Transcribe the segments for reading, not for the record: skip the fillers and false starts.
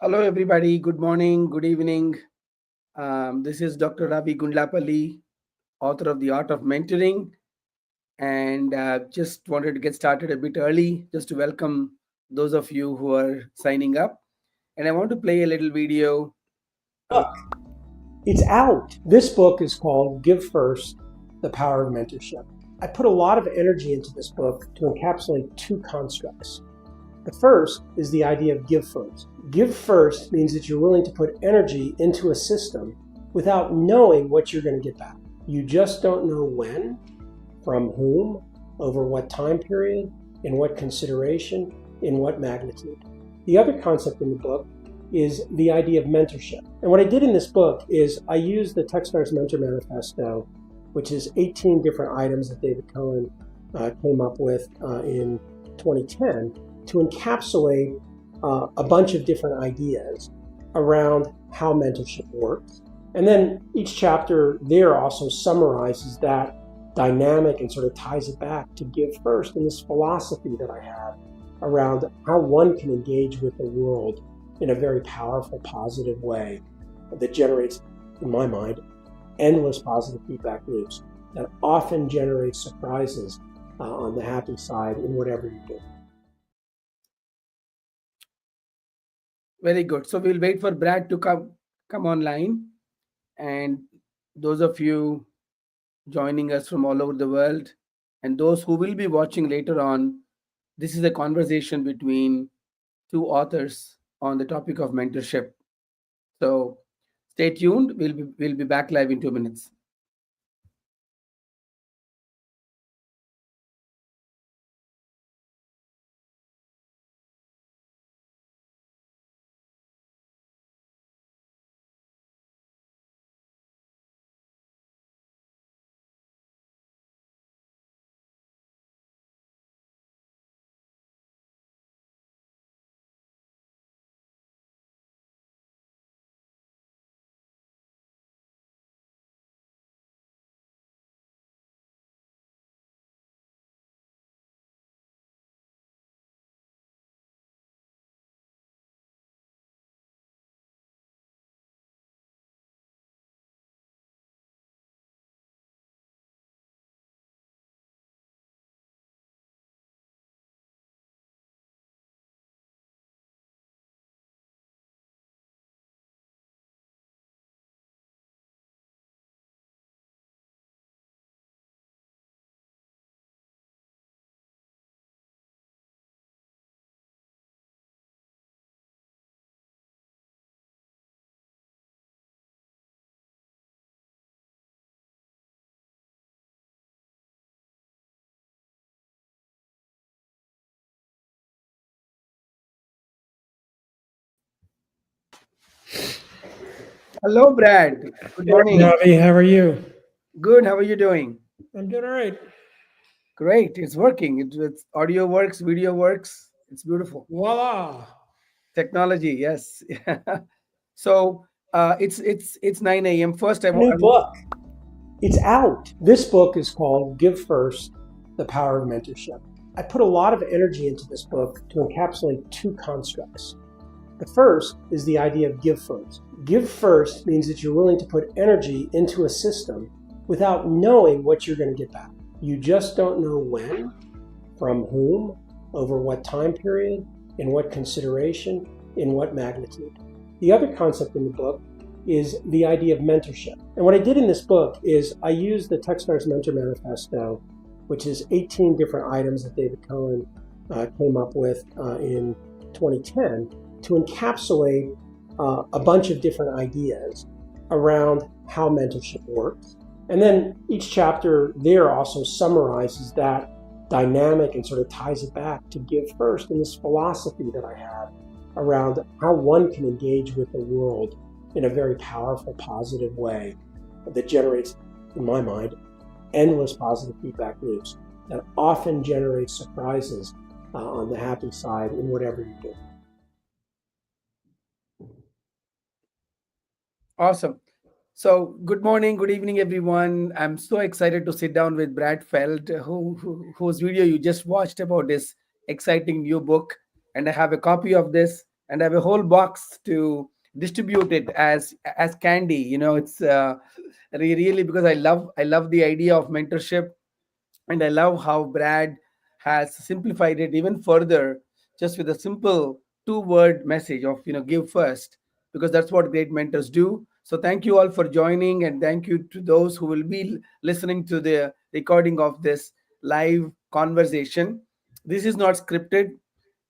Hello, everybody. Good morning, good evening. This is Dr. Ravi Gundlapalli, author of The Art of Mentoring, and just wanted to get started a bit early just to welcome those of you who are signing up. And I want to play a little video. Book. It's out. This book is called Give First, The Power of Mentorship. I put a lot of energy into this book to encapsulate two constructs. The first is the idea of give first. Give first means that you're willing to put energy into a system without knowing what you're going to get back. You just don't know when, from whom, over what time period, in what consideration, in what magnitude. The other concept in the book is the idea of mentorship. And what I did in this book is I used the Techstars Mentor Manifesto, which is 18 different items that David Cohen came up with in 2010 to encapsulate a bunch of different ideas around how mentorship works. And then each chapter there also summarizes that dynamic and sort of ties it back to give first and this philosophy that I have around how one can engage with the world in a very powerful, positive way that generates, in my mind, endless positive feedback loops that often generate surprises on the happy side in whatever you do. Very good. So we'll wait for Brad to come online, and those of you joining us from all over the world, and those who will be watching later on, this is a conversation between two authors on the topic of mentorship. So stay tuned. We'll be back live in 2 minutes. Hello, Brad. Good morning. Ravi, how are you? Good. How are you doing? I'm doing all right. Great. It's working. It's audio works, video works. It's beautiful. Voila. Technology, yes. So it's 9 a.m. First, New book. It's out. This book is called Give First, The Power of Mentorship. I put a lot of energy into this book to encapsulate two constructs. The first is the idea of give first. Give first means that you're willing to put energy into a system without knowing what you're going to get back. You just don't know when, from whom, over what time period, in what consideration, in what magnitude. The other concept in the book is the idea of mentorship. And what I did in this book is I used the Techstars Mentor Manifesto, which is 18 different items that David Cohen came up with in 2010 to encapsulate a bunch of different ideas around how mentorship works. And then each chapter there also summarizes that dynamic and sort of ties it back to give first and this philosophy that I have around how one can engage with the world in a very powerful, positive way that generates, in my mind, endless positive feedback loops that often generate surprises on the happy side in whatever you do. Awesome. So good morning, good evening, everyone. I'm so excited to sit down with Brad Feld, whose video you just watched about this exciting new book, and I have a copy of this, and I have a whole box to distribute it as candy. It's really because I love the idea of mentorship, and I love how Brad has simplified it even further, just with a simple two-word message of give first, because that's what great mentors do. So thank you all for joining, and thank you to those who will be listening to the recording of this live conversation. This is not scripted.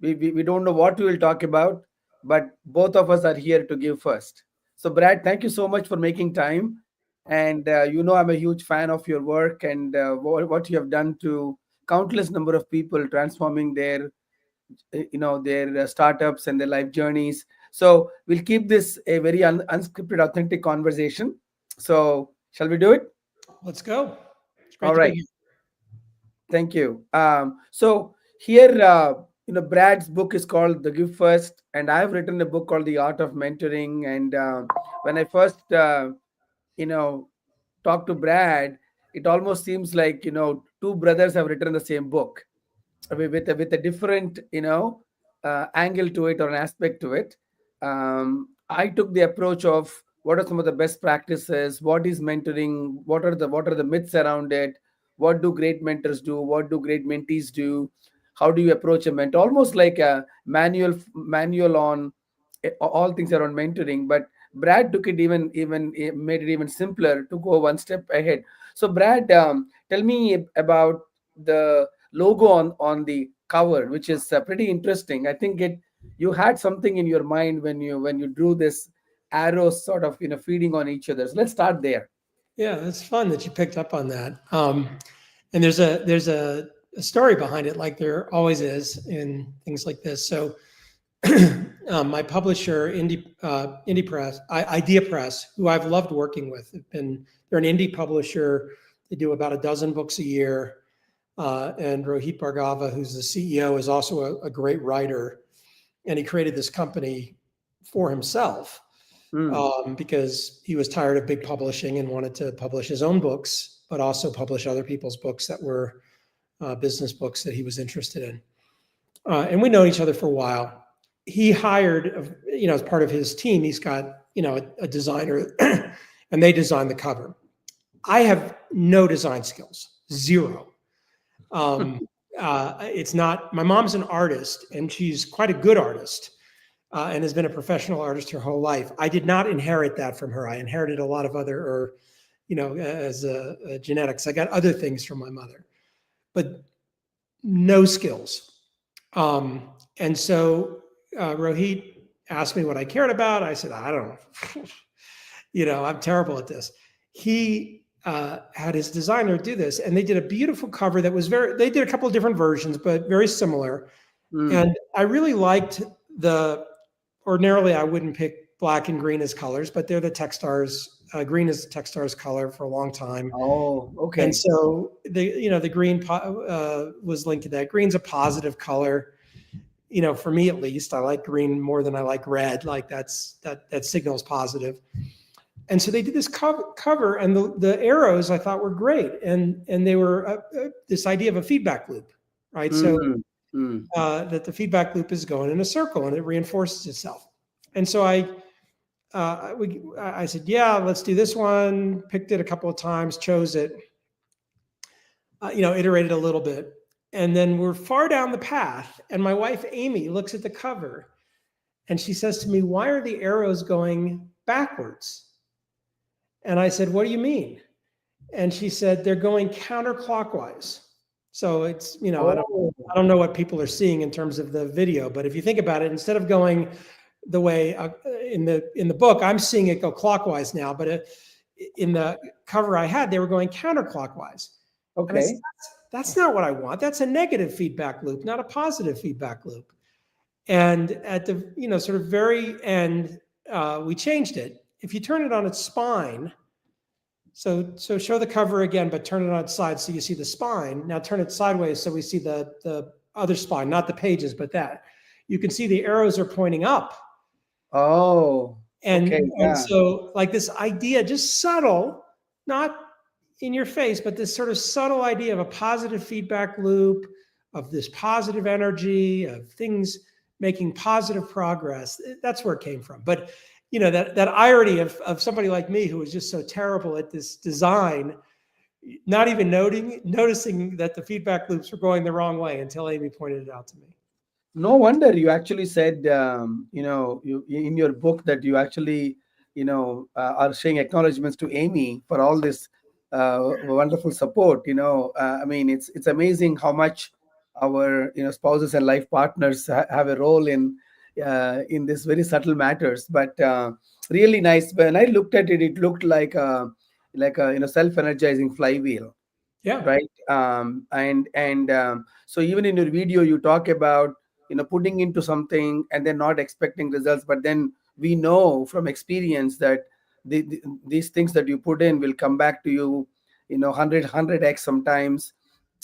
We don't know what we will talk about, but both of us are here to give first. So Brad, thank you so much for making time, and I'm a huge fan of your work, and what you have done to countless number of people, transforming their startups and their life journeys. So we'll keep this a very unscripted, authentic conversation. So shall we do it? Let's go. It's great All to be right. here. Thank you. So here, Brad's book is called The Give First, and I've written a book called The Art of Mentoring. And when I first, you know, talked to Brad, it almost seems like two brothers have written the same book with a different angle to it, or an aspect to it. I took the approach of what are some of the best practices, what is mentoring, what are the myths around it, what do great mentors do, what do great mentees do, how do you approach a mentor, almost like a manual on all things around mentoring. But Brad took it even made it even simpler to go one step ahead. So Brad, tell me about the logo on the cover, which is pretty interesting. I think you had something in your mind when you drew this arrows sort of feeding on each other. So let's start there. Yeah, it's fun that you picked up on that. And there's a story behind it, like there always is in things like this. So, my publisher, Indie Press, Idea Press, who I've loved working with, they're an indie publisher. They do about a dozen books a year. And Rohit Bhargava, who's the CEO, is also a great writer, and he created this company for himself Mm. because he was tired of big publishing and wanted to publish his own books, but also publish other people's books that were business books that he was interested in. And we know each other for a while. He hired, as part of his team, he's got, a designer, and they designed the cover. I have no design skills, zero. It's not, my mom's an artist, and she's quite a good artist. And has been a professional artist her whole life. I did not inherit that from her. I inherited a lot of other, as genetics. I got other things from my mother, but no skills. And so Rohit asked me what I cared about. I said, I don't know. I'm terrible at this. He had his designer do this, and they did a beautiful cover that was they did a couple of different versions, but very similar. And I really liked ordinarily I wouldn't pick black and green as colors, but they're the Techstars. Green is the Techstars color for a long time. Oh, okay. And so the green was linked to that. Green's a positive color. For me at least, I like green more than I like red. Like that signals positive. And so they did this cover, and the arrows I thought were great, and they were this idea of a feedback loop, right? So that the feedback loop is going in a circle and it reinforces itself. And so I said, yeah, let's do this one. Picked it a couple of times, chose it, iterated a little bit. And then we're far down the path, and my wife, Amy, looks at the cover and she says to me, why are the arrows going backwards? And I said, what do you mean? And she said, they're going counterclockwise. So it's, I don't know what people are seeing in terms of the video, but if you think about it, instead of going the way in the book, I'm seeing it go clockwise now, but in the cover I had, they were going counterclockwise. Okay. And I said, that's not what I want. That's a negative feedback loop, not a positive feedback loop. And at the sort of very end, we changed it. If you turn it on its spine, so show the cover again, but turn it on its side so you see the spine. Now turn it sideways so we see the other spine, not the pages, but that. You can see the arrows are pointing up. Oh, and, okay. and so like this idea, just subtle, not in your face, but this sort of subtle idea of a positive feedback loop, of this positive energy, of things making positive progress. That's where it came from. But that irony of somebody like me who was just so terrible at this design, not even noticing that the feedback loops were going the wrong way until Amy pointed it out to me. No wonder you actually said, you in your book that you actually, are showing acknowledgments to Amy for all this wonderful support. I mean, it's amazing how much our spouses and life partners have a role in this very subtle matters. But really nice. When I looked at it, it looked like a self-energizing flywheel, Yeah. right? So even in your video you talk about putting into something and then not expecting results, but then we know from experience that these things that you put in will come back to you 100x sometimes,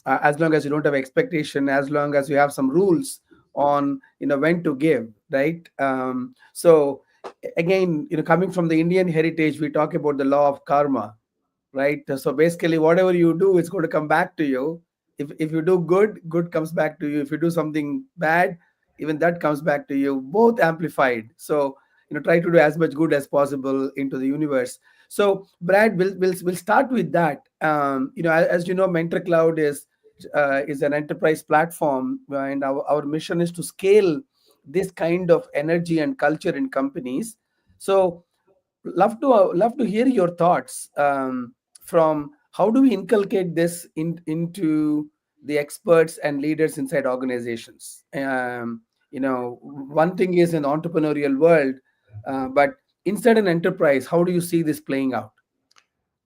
as long as you don't have expectation, as long as you have some rules on when to give, right? So again, coming from the Indian heritage, we talk about the law of karma, right? So basically, whatever you do, it's going to come back to you. If you do good, good comes back to you. If you do something bad, even that comes back to you, both amplified. So try to do as much good as possible into the universe. So Brad, will start with that. As you know, MentorCloud is an enterprise platform, and our mission is to scale this kind of energy and culture in companies. So love to hear your thoughts, from how do we inculcate this into the experts and leaders inside organizations. One thing is in the entrepreneurial world, but inside an enterprise, how do you see this playing out?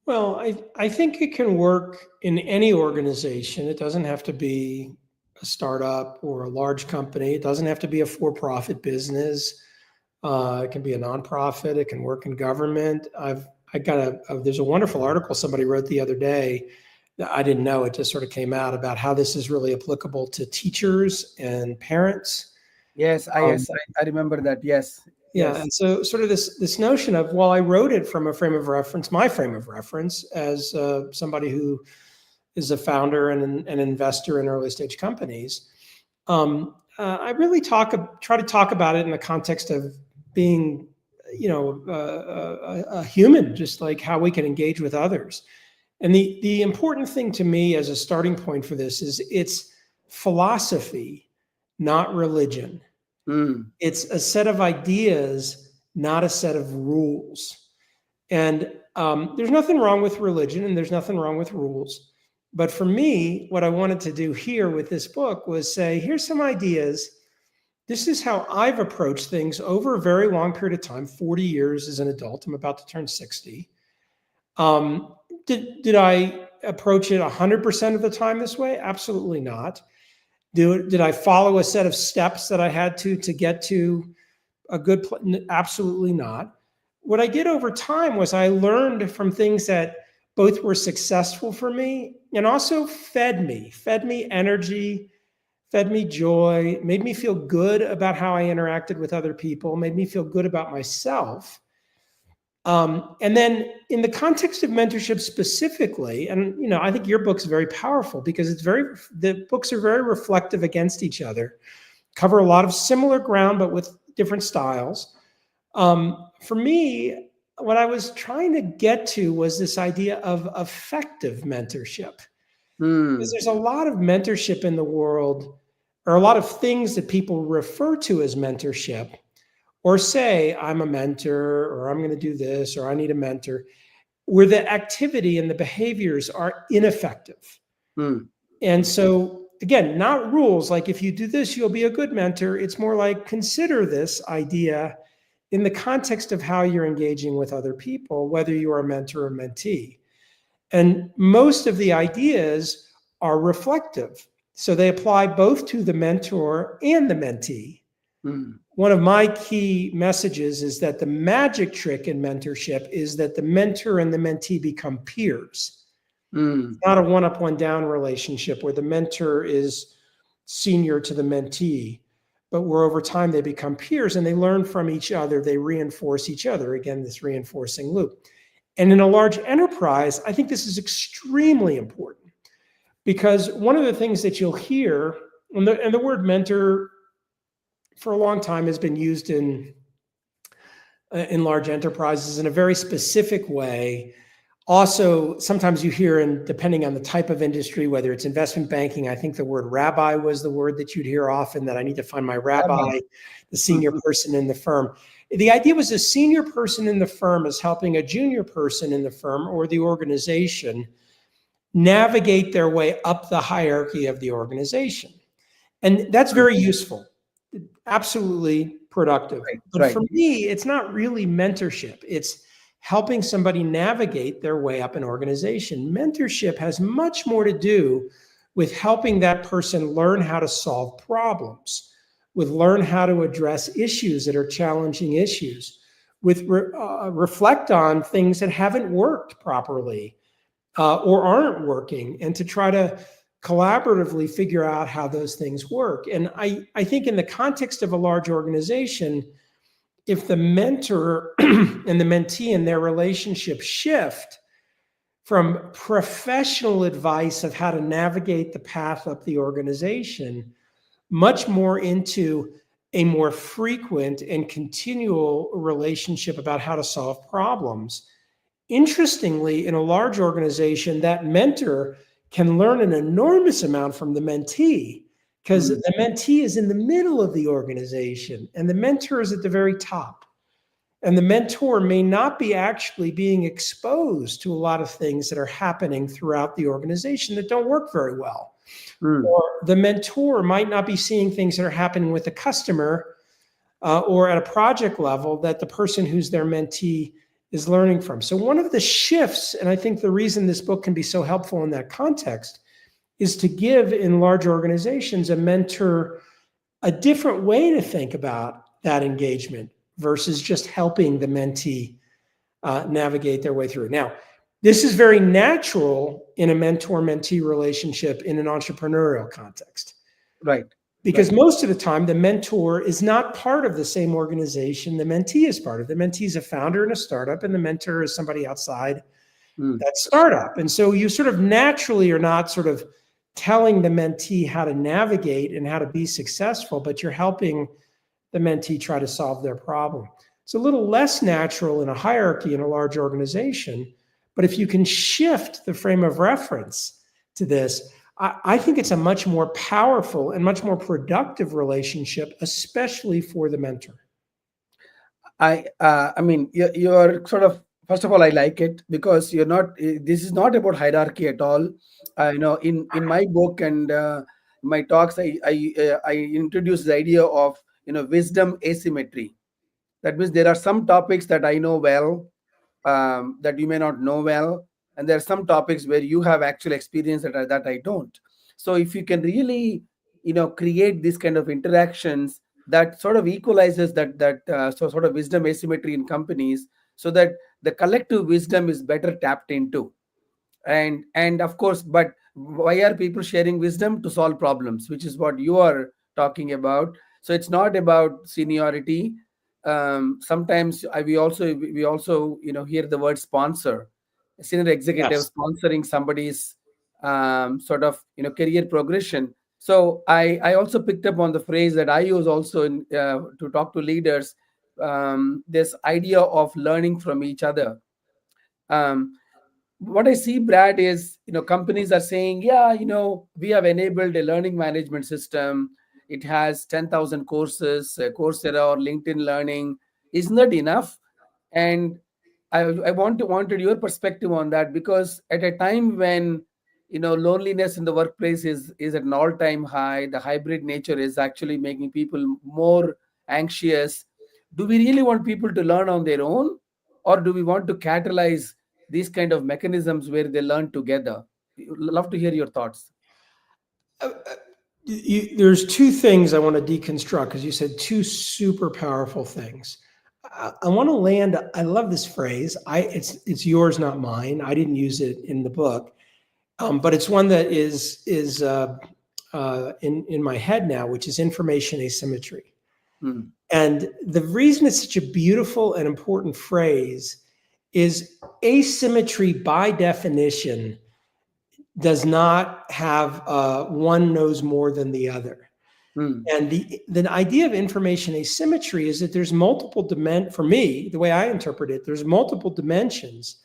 Well, I think it can work in any organization. It doesn't have to be a startup or a large company. It doesn't have to be a for-profit business. It can be a nonprofit. It can work in government. There's a wonderful article somebody wrote the other day that I didn't know. It just sort of came out about how this is really applicable to teachers and parents. Yes, I remember that. Yes, Yeah, yes. and so sort of this notion of, well, I wrote it from a frame of reference, my frame of reference as somebody who is a founder and an investor in early stage companies. I really try to talk about it in the context of being, a human, just like how we can engage with others. And the important thing to me as a starting point for this is it's philosophy, not religion. Mm, It's a set of ideas, not a set of rules. And there's nothing wrong with religion and there's nothing wrong with rules. But for me, what I wanted to do here with this book was say, here's some ideas. This is how I've approached things over a very long period of time, 40 years as an adult. I'm about to turn 60. Did I approach it 100% of the time this way? Absolutely not. Did I follow a set of steps that I had to get to a good place? Absolutely not. What I did over time was I learned from things that both were successful for me and also fed me energy, fed me joy, made me feel good about how I interacted with other people, made me feel good about myself. And then in the context of mentorship specifically, and I think your book's very powerful because the books are very reflective against each other, cover a lot of similar ground, but with different styles. For me, what I was trying to get to was this idea of effective mentorship. Because mm, there's a lot of mentorship in the world, or a lot of things that people refer to as mentorship, or say, I'm a mentor, or I'm going to do this, or I need a mentor, where the activity and the behaviors are ineffective. mm, And so, again, not rules like if you do this, you'll be a good mentor. It's more like consider this idea in the context of how you're engaging with other people, whether you are a mentor or mentee. And most of the ideas are reflective. So they apply both to the mentor and the mentee. mm, One of my key messages is that the magic trick in mentorship is that the mentor and the mentee become peers. mm, Not a one up, one down relationship where the mentor is senior to the mentee, but where over time they become peers and they learn from each other, they reinforce each other. Again, this reinforcing loop. And in a large enterprise, I think this is extremely important because one of the things that you'll hear, and the word mentor for a long time has been used in large enterprises in a very specific way. Also, sometimes you hear, and depending on the type of industry, whether it's investment banking, I think the word rabbi was the word that you'd hear often, that I need to find my rabbi, the senior person in the firm. The idea was a senior person in the firm is helping a junior person in the firm or the organization navigate their way up the hierarchy of the organization. And that's very useful, absolutely productive. But for me, it's not really mentorship. It's helping somebody navigate their way up an organization. Mentorship has much more to do with helping that person learn how to solve problems, with learn how to address issues that are challenging issues, with reflect on things that haven't worked properly or aren't working, and to try to collaboratively figure out how those things work. And I think in the context of a large organization, if the mentor and the mentee and their relationship shift from professional advice of how to navigate the path up the organization, much more into a more frequent and continual relationship about how to solve problems. Interestingly, in a large organization, that mentor can learn an enormous amount from the mentee, because the mentee is in the middle of the organization and the mentor is at the very top. And the mentor may not be actually being exposed to a lot of things that are happening throughout the organization that don't work very well. Or the mentor might not be seeing things that are happening with the customer or at a project level that the person who's their mentee is learning from. So one of the shifts, and I think the reason this book can be so helpful in that context, is to give in large organizations a mentor a different way to think about that engagement versus just helping the mentee navigate their way through. Now, this is very natural in a mentor-mentee relationship in an entrepreneurial context. Right. Because most of the time, the mentor is not part of the same organization the mentee is part of. The mentee is a founder in a startup, and the mentor is somebody outside that startup. And so you sort of naturally are not sort of telling the mentee how to navigate and how to be successful, but you're helping the mentee try to solve their problem. It's a little less natural in a hierarchy in a large organization, but if you can shift the frame of reference to this, I think it's a much more powerful and much more productive relationship, especially for the mentor. I mean, you're sort of, first of all, I like it because you're not. This is not about hierarchy at all. In my book and my talks, I introduce the idea of wisdom asymmetry. That means there are some topics that I know well, that you may not know well, and there are some topics where you have actual experience that I don't. So if you can really create these kind of interactions, that sort of equalizes that sort of wisdom asymmetry in companies, so that the collective wisdom is better tapped into. And of course, but why are people sharing wisdom? To solve problems, which is what you are talking about. So it's not about seniority. Sometimes we also hear the word sponsor, a senior executive sponsoring somebody's sort of career progression. So I also picked up on the phrase that I use also in to talk to leaders, this idea of learning from each other. um, what I see, Brad, is companies are saying, yeah, we have enabled a learning management system. It has 10,000 courses, Coursera or LinkedIn Learning. Isn't that enough? And I wanted your perspective on that, because at a time when loneliness in the workplace is at an all-time high, the hybrid nature is actually making people more anxious. Do we really want people to learn on their own, or do we want to catalyze these kind of mechanisms where they learn together? Love to hear your thoughts. There's two things I want to deconstruct, because you said two super powerful things. I want to land. I love this phrase. It's yours, not mine. I didn't use it in the book, but it's one that is in my head now, which is information asymmetry. And the reason it's such a beautiful and important phrase is asymmetry, by definition, does not have one knows more than the other. Mm. And the idea of information asymmetry is that there's multiple for me, the way I interpret it, there's multiple dimensions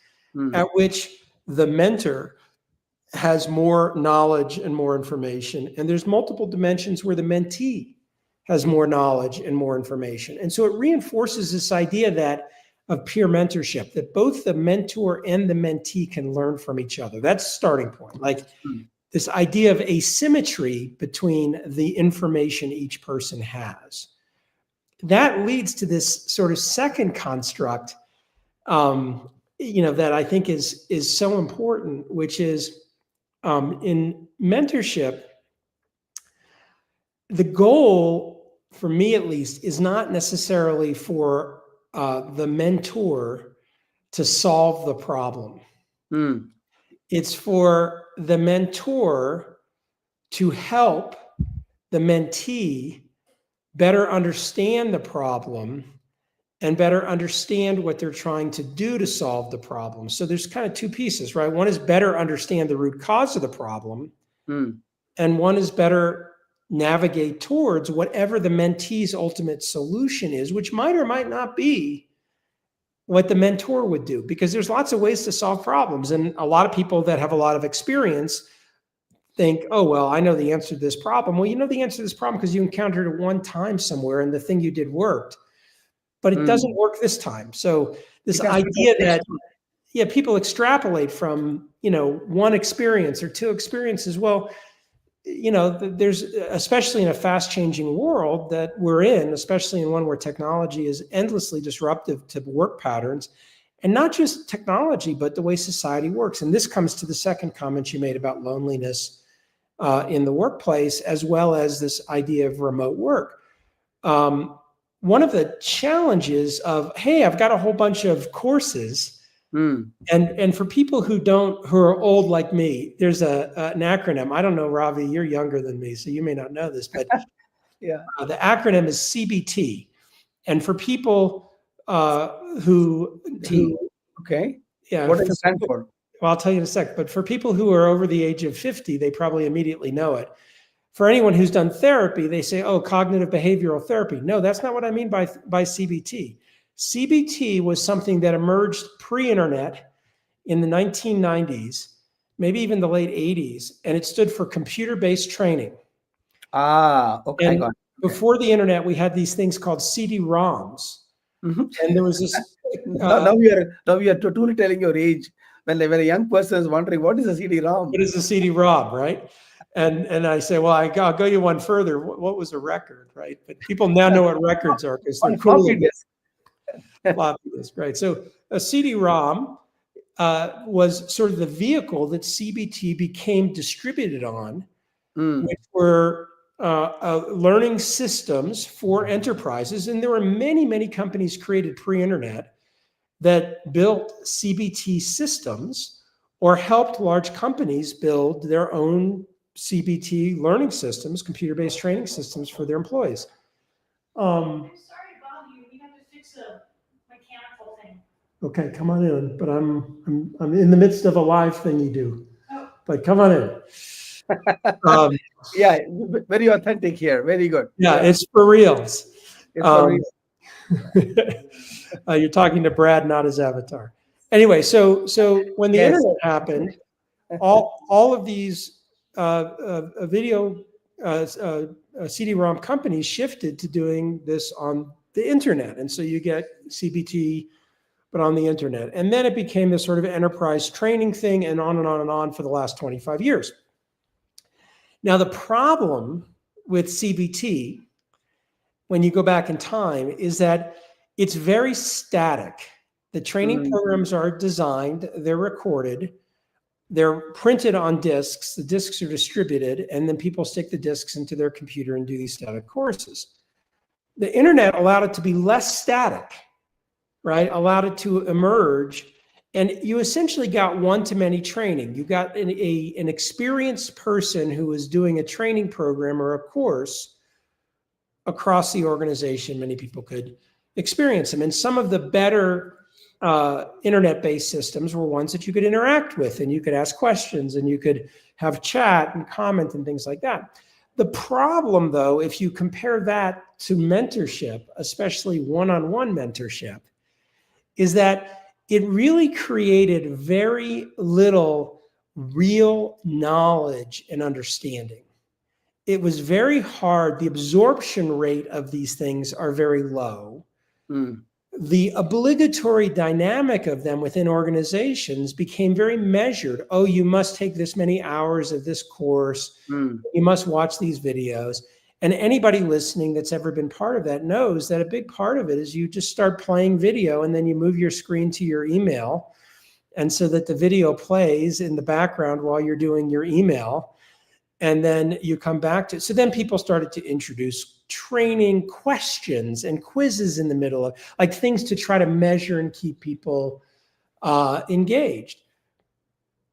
at which the mentor has more knowledge and more information. And there's multiple dimensions where the mentee has more knowledge and more information. And so it reinforces this idea that of peer mentorship, that both the mentor and the mentee can learn from each other. That's the starting point. Like this idea of asymmetry between the information each person has. That leads to this sort of second construct, that I think is so important, which is in mentorship, the goal, for me at least, is not necessarily for the mentor to solve the problem. It's for the mentor to help the mentee better understand the problem and better understand what they're trying to do to solve the problem. So there's kind of two pieces, right? One is better understand the root cause of the problem, and one is better navigate towards whatever the mentee's ultimate solution is, which might or might not be what the mentor would do, because there's lots of ways to solve problems. And a lot of people that have a lot of experience think, oh, well, I know the answer to this problem. Well, you know the answer to this problem because you encountered it one time somewhere and the thing you did worked, but it doesn't work this time. So this idea that, people extrapolate from, one experience or two experiences. Well, there's, especially in a fast changing world that we're in, especially in one where technology is endlessly disruptive to work patterns, and not just technology, but the way society works. And this comes to the second comment you made about loneliness in the workplace, as well as this idea of remote work. One of the challenges of, hey, I've got a whole bunch of courses, and for people who are old like me, there's an acronym. I don't know, Ravi, you're younger than me, so you may not know this, but the acronym is CBT. And for people who okay, yeah, what does it stand for? Well, I'll tell you in a sec. But for people who are over the age of 50, they probably immediately know it. For anyone who's done therapy, they say, oh, cognitive behavioral therapy. No, that's not what I mean by CBT. CBT was something that emerged pre-internet in the 1990s, maybe even the late 80s, and it stood for computer-based training. Okay. And before the internet, we had these things called CD-ROMs. And there was this... now you are totally telling your age. When a young person is wondering, what is a CD-ROM? What is a CD-ROM, right? And I say, well, I'll go you one further. What was a record, right? But people now know what records are because they're floppy disk. Floppy disk, right? So a CD-ROM was sort of the vehicle that CBT became distributed on, which were learning systems for enterprises. And there were many, many companies created pre-internet that built CBT systems or helped large companies build their own CBT learning systems, computer-based training systems for their employees. I'm sorry to bother you. We have to fix a mechanical thing. Okay, come on in. But I'm in the midst of a live thing you do. Oh. But come on in. Yeah, very authentic here. Very good. Yeah, it's for reals. It's for real. You're talking to Brad, not his avatar. Anyway, so when the internet happened, all of these video CD-ROM companies shifted to doing this on the internet, and so you get CBT, but on the internet, and then it became this sort of enterprise training thing, and on and on and on for the last 25 years. Now, the problem with CBT, when you go back in time, is that it's very static. The training programs are designed, they're recorded, they're printed on disks, the disks are distributed, and then people stick the disks into their computer and do these static courses. The internet allowed it to be less static, right? Allowed it to emerge, and you essentially got one-to-many training. You got an experienced person who was doing a training program or a course across the organization. Many people could experience them. And some of the better internet-based systems were ones that you could interact with, and you could ask questions, and you could have chat and comment and things like that. The problem, though, if you compare that to mentorship, especially one-on-one mentorship, is that it really created very little real knowledge and understanding. It was very hard. The absorption rate of these things are very low. Mm. The obligatory dynamic of them within organizations became very measured. Oh, you must take this many hours of this course. Mm. You must watch these videos. And anybody listening that's ever been part of that knows that a big part of it is you just start playing video and then you move your screen to your email. And so that the video plays in the background while you're doing your email. And then you come back to, so then people started to introduce training questions and quizzes in the middle of, like, things to try to measure and keep people engaged.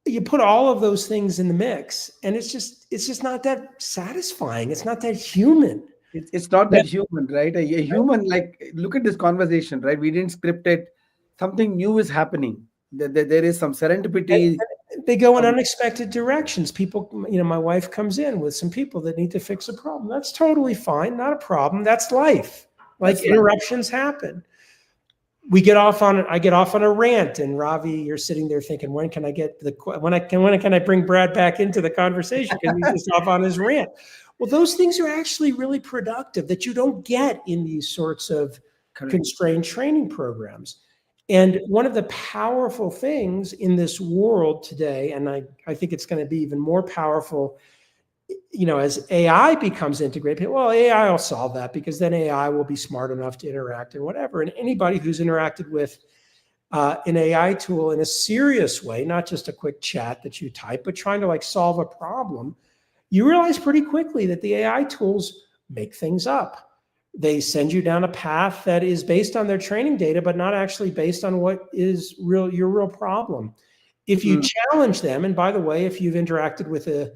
You put all of those things in the mix and it's just not that satisfying. It's not that human. It's not that human, right? A human, like, look at this conversation, right? We didn't script it. Something new is happening. There is some serendipity. They go in Um, unexpected directions. People, my wife comes in with some people that need to fix a problem. That's totally fine, not a problem. That's life. Like, That's life. interruptions happen. I get off on a rant, and Ravi, you're sitting there thinking, when can I bring Brad back into the conversation? Because he's just off on his rant. Well, those things are actually really productive that you don't get in these sorts of Correct. constrained training programs. And one of the powerful things in this world today, and I think it's going to be even more powerful, as AI becomes integrated. Well, AI will solve that because then AI will be smart enough to interact and whatever. And anybody who's interacted with an AI tool in a serious way, not just a quick chat that you type, but trying to, like, solve a problem, you realize pretty quickly that the AI tools make things up. They send you down a path that is based on their training data, but not actually based on what is your real problem. If you challenge them, and by the way, if you've interacted with a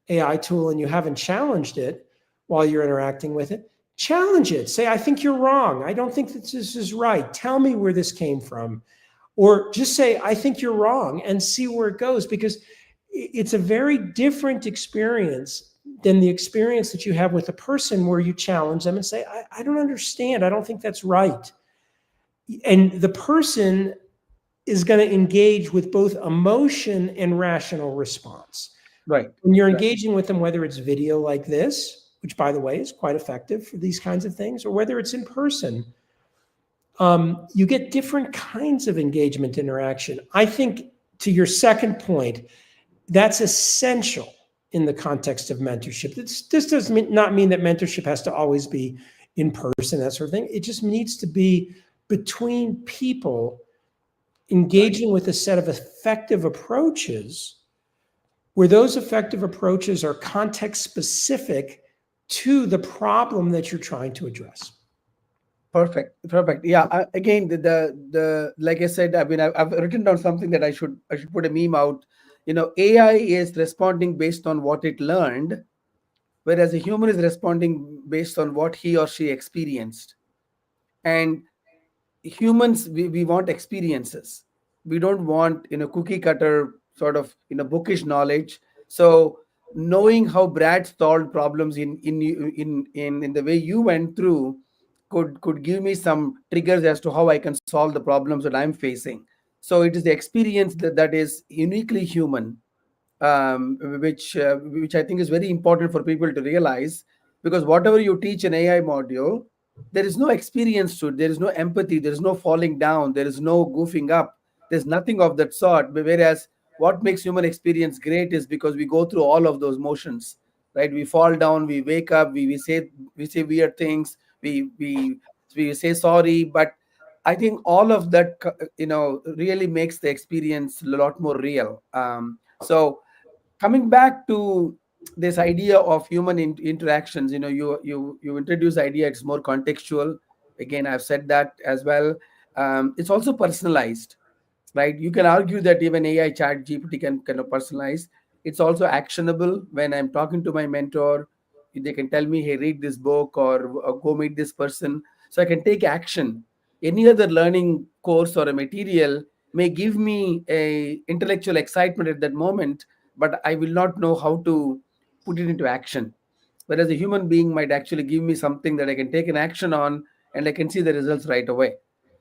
AI tool and you haven't challenged it while you're interacting with it, challenge it. Say, I think you're wrong. I don't think that this is right. Tell me where this came from. Or just say, I think you're wrong, and see where it goes, because it's a very different experience than the experience that you have with a person where you challenge them and say, I don't understand. I don't think that's right. And the person is going to engage with both emotion and rational response. Right. When you're engaging with them, whether it's video like this, which, by the way, is quite effective for these kinds of things, or whether it's in person, you get different kinds of engagement interaction. I think, to your second point, that's essential in the context of mentorship. This does not mean that mentorship has to always be in person, that sort of thing. It just needs to be between people engaging with a set of effective approaches, where those effective approaches are context specific to the problem that you're trying to address. Perfect. Yeah. Again, the like I said, I mean, I've written down something that I should put a meme out. AI is responding based on what it learned, whereas a human is responding based on what he or she experienced. And humans, we want experiences. We don't want cookie cutter sort of bookish knowledge. So knowing how Brad solved problems in the way you went through could give me some triggers as to how I can solve the problems that I'm facing. So it is the experience that is uniquely human, which I think is very important for people to realize, because whatever you teach an AI module, there is no experience to it, there is no empathy, there is no falling down, there is no goofing up, there's nothing of that sort. Whereas what makes human experience great is because we go through all of those motions, right? We fall down, we wake up, we say weird things, we say sorry, but I think all of that really makes the experience a lot more real. So coming back to this idea of human interactions, you introduce the idea, it's more contextual. Again, I've said that as well. It's also personalized, right? You can argue that even AI chat GPT can kind of personalize. It's also actionable. When I'm talking to my mentor, they can tell me, hey, read this book, or go meet this person, so I can take action. Any other learning course or a material may give me a intellectual excitement at that moment, but I will not know how to put it into action, whereas a human being might actually give me something that I can take an action on and I can see the results right away.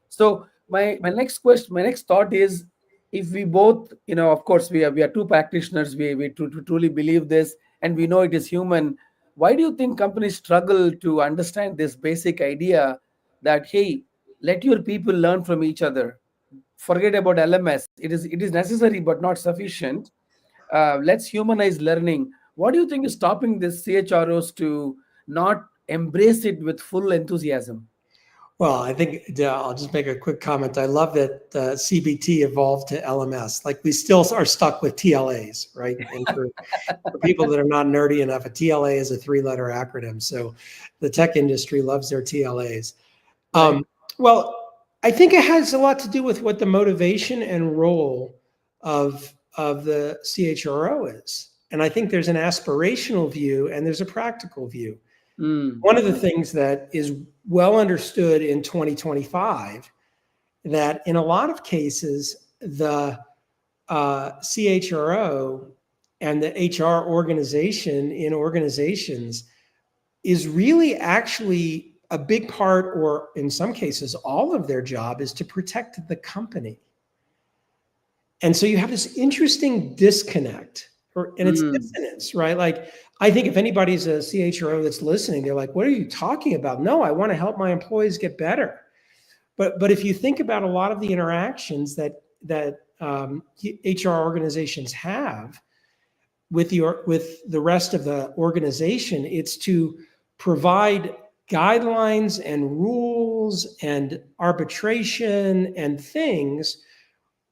So my next question, my next thought is, if we both, of course, we are two practitioners, we truly believe this, and we know it is human. Why do you think companies struggle to understand this basic idea that, hey, let your people learn from each other? Forget about LMS. It is necessary but not sufficient. Let's humanize learning. What do you think is stopping this CHROs to not embrace it with full enthusiasm? Well, I think I'll just make a quick comment. I love that CBT evolved to LMS. Like we still are stuck with TLAs, right? And for people that are not nerdy enough, a TLA is a 3-letter acronym. So the tech industry loves their TLAs. Right. Well, I think it has a lot to do with what the motivation and role of the CHRO is. And I think there's an aspirational view and there's a practical view. Mm. One of the things that is well understood in 2025, that in a lot of cases, the CHRO and the HR organization in organizations is really actually a big part, or in some cases, all of their job is to protect the company. And so you have this interesting disconnect, and it's dissonance, right? Like, I think if anybody's a CHRO that's listening, they're like, what are you talking about? No, I want to help my employees get better. But if you think about a lot of the interactions that HR organizations have with the rest of the organization, it's to provide guidelines and rules and arbitration and things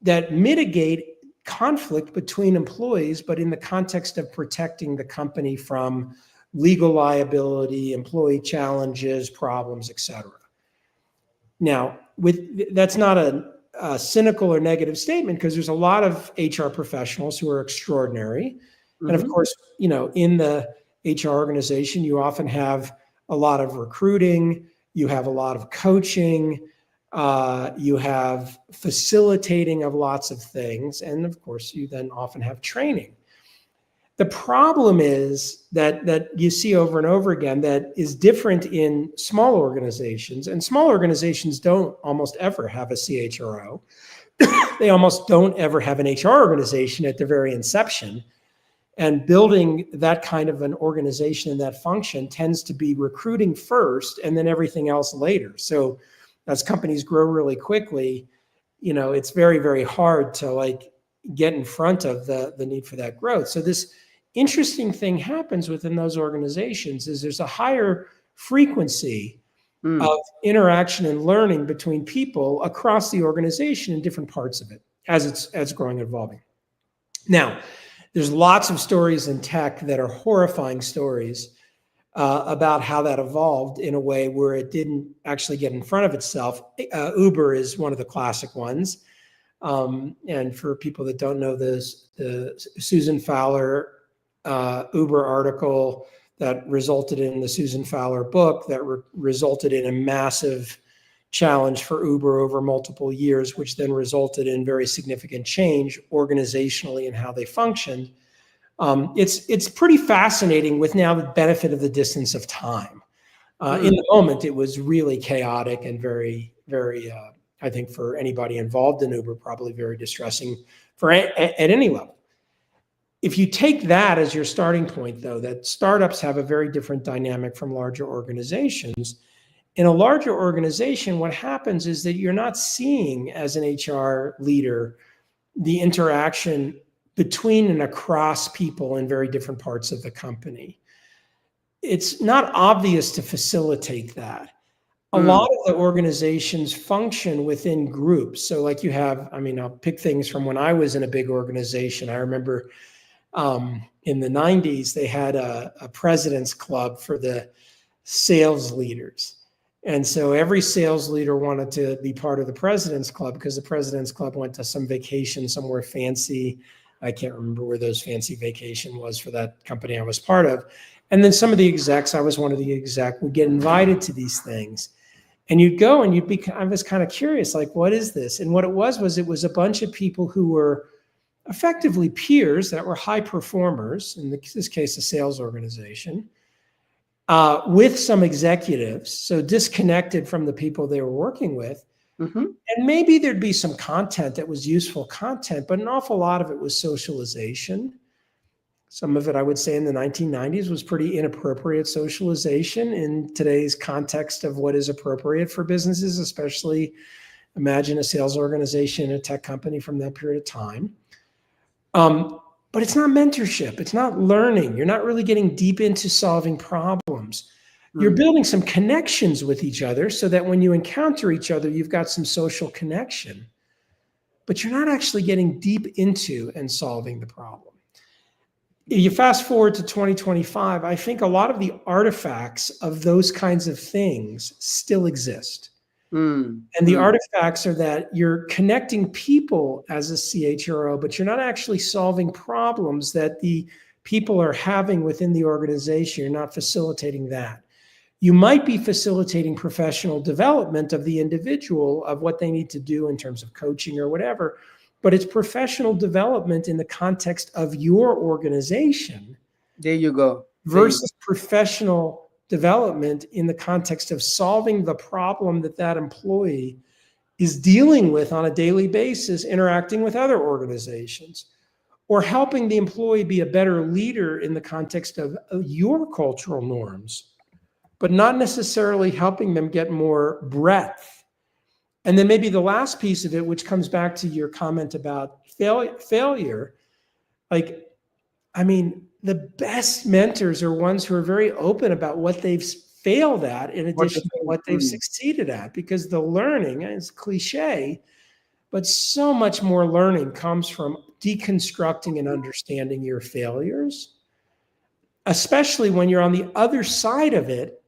that mitigate conflict between employees, but in the context of protecting the company from legal liability, employee challenges, problems, etc. Now, that's not a cynical or negative statement, because there's a lot of HR professionals who are extraordinary. Mm-hmm. And of course, in the HR organization, you often have a lot of recruiting, you have a lot of coaching, you have facilitating of lots of things, and of course, you then often have training. The problem is that you see over and over again that is different in small organizations, and small organizations don't almost ever have a CHRO. They almost don't ever have an HR organization at their very inception. And building that kind of an organization and that function tends to be recruiting first and then everything else later. So as companies grow really quickly, it's very, very hard to get in front of the need for that growth. So this interesting thing happens within those organizations is there's a higher frequency of interaction and learning between people across the organization in different parts of it as it's growing and evolving. Now, there's lots of stories in tech that are horrifying stories about how that evolved in a way where it didn't actually get in front of itself. Uber is one of the classic ones. And for people that don't know this, the Susan Fowler Uber article that resulted in the Susan Fowler book that resulted in a massive challenge for Uber over multiple years, which then resulted in very significant change organizationally in how they functioned. It's pretty fascinating with now the benefit of the distance of time. In the moment, it was really chaotic and very, very, I think for anybody involved in Uber, probably very distressing at any level. If you take that as your starting point, though, that startups have a very different dynamic from larger organizations. In a larger organization, what happens is that you're not seeing, as an HR leader, the interaction between and across people in very different parts of the company. It's not obvious to facilitate that. A lot of the organizations function within groups. So I'll pick things from when I was in a big organization. I remember in the 90s, they had a president's club for the sales leaders. And so every sales leader wanted to be part of the president's club because the president's club went to some vacation somewhere fancy. I can't remember where those fancy vacation was for that company I was part of. And then some of the execs, I was one of the exec, would get invited to these things. And you'd go and I was kind of curious, what is this? And what it was a bunch of people who were effectively peers that were high performers, in this case, a sales organization. with some executives, so disconnected from the people they were working with. Mm-hmm. And maybe there'd be some content that was useful content, but an awful lot of it was socialization. Some of it, I would say, in the 1990s was pretty inappropriate socialization in today's context of what is appropriate for businesses, especially imagine a sales organization, a tech company from that period of time. But it's not mentorship. It's not learning. You're not really getting deep into solving problems. You're building some connections with each other so that when you encounter each other, you've got some social connection. But you're not actually getting deep into and solving the problem. You fast forward to 2025, I think a lot of the artifacts of those kinds of things still exist. And the artifacts are that you're connecting people as a CHRO, but you're not actually solving problems that the people are having within the organization. You're not facilitating that. You might be facilitating professional development of the individual, of what they need to do in terms of coaching or whatever, but it's professional development in the context of your organization. There you go. Versus professional development in the context of solving the problem that that employee is dealing with on a daily basis, interacting with other organizations, or helping the employee be a better leader in the context of your cultural norms, but not necessarily helping them get more breadth. And then maybe the last piece of it, which comes back to your comment about failure, like, I mean, the best mentors are ones who are very open about what they've failed at in addition to what they've succeeded at, because the learning, and it's cliche, but so much more learning comes from deconstructing and understanding your failures, especially when you're on the other side of it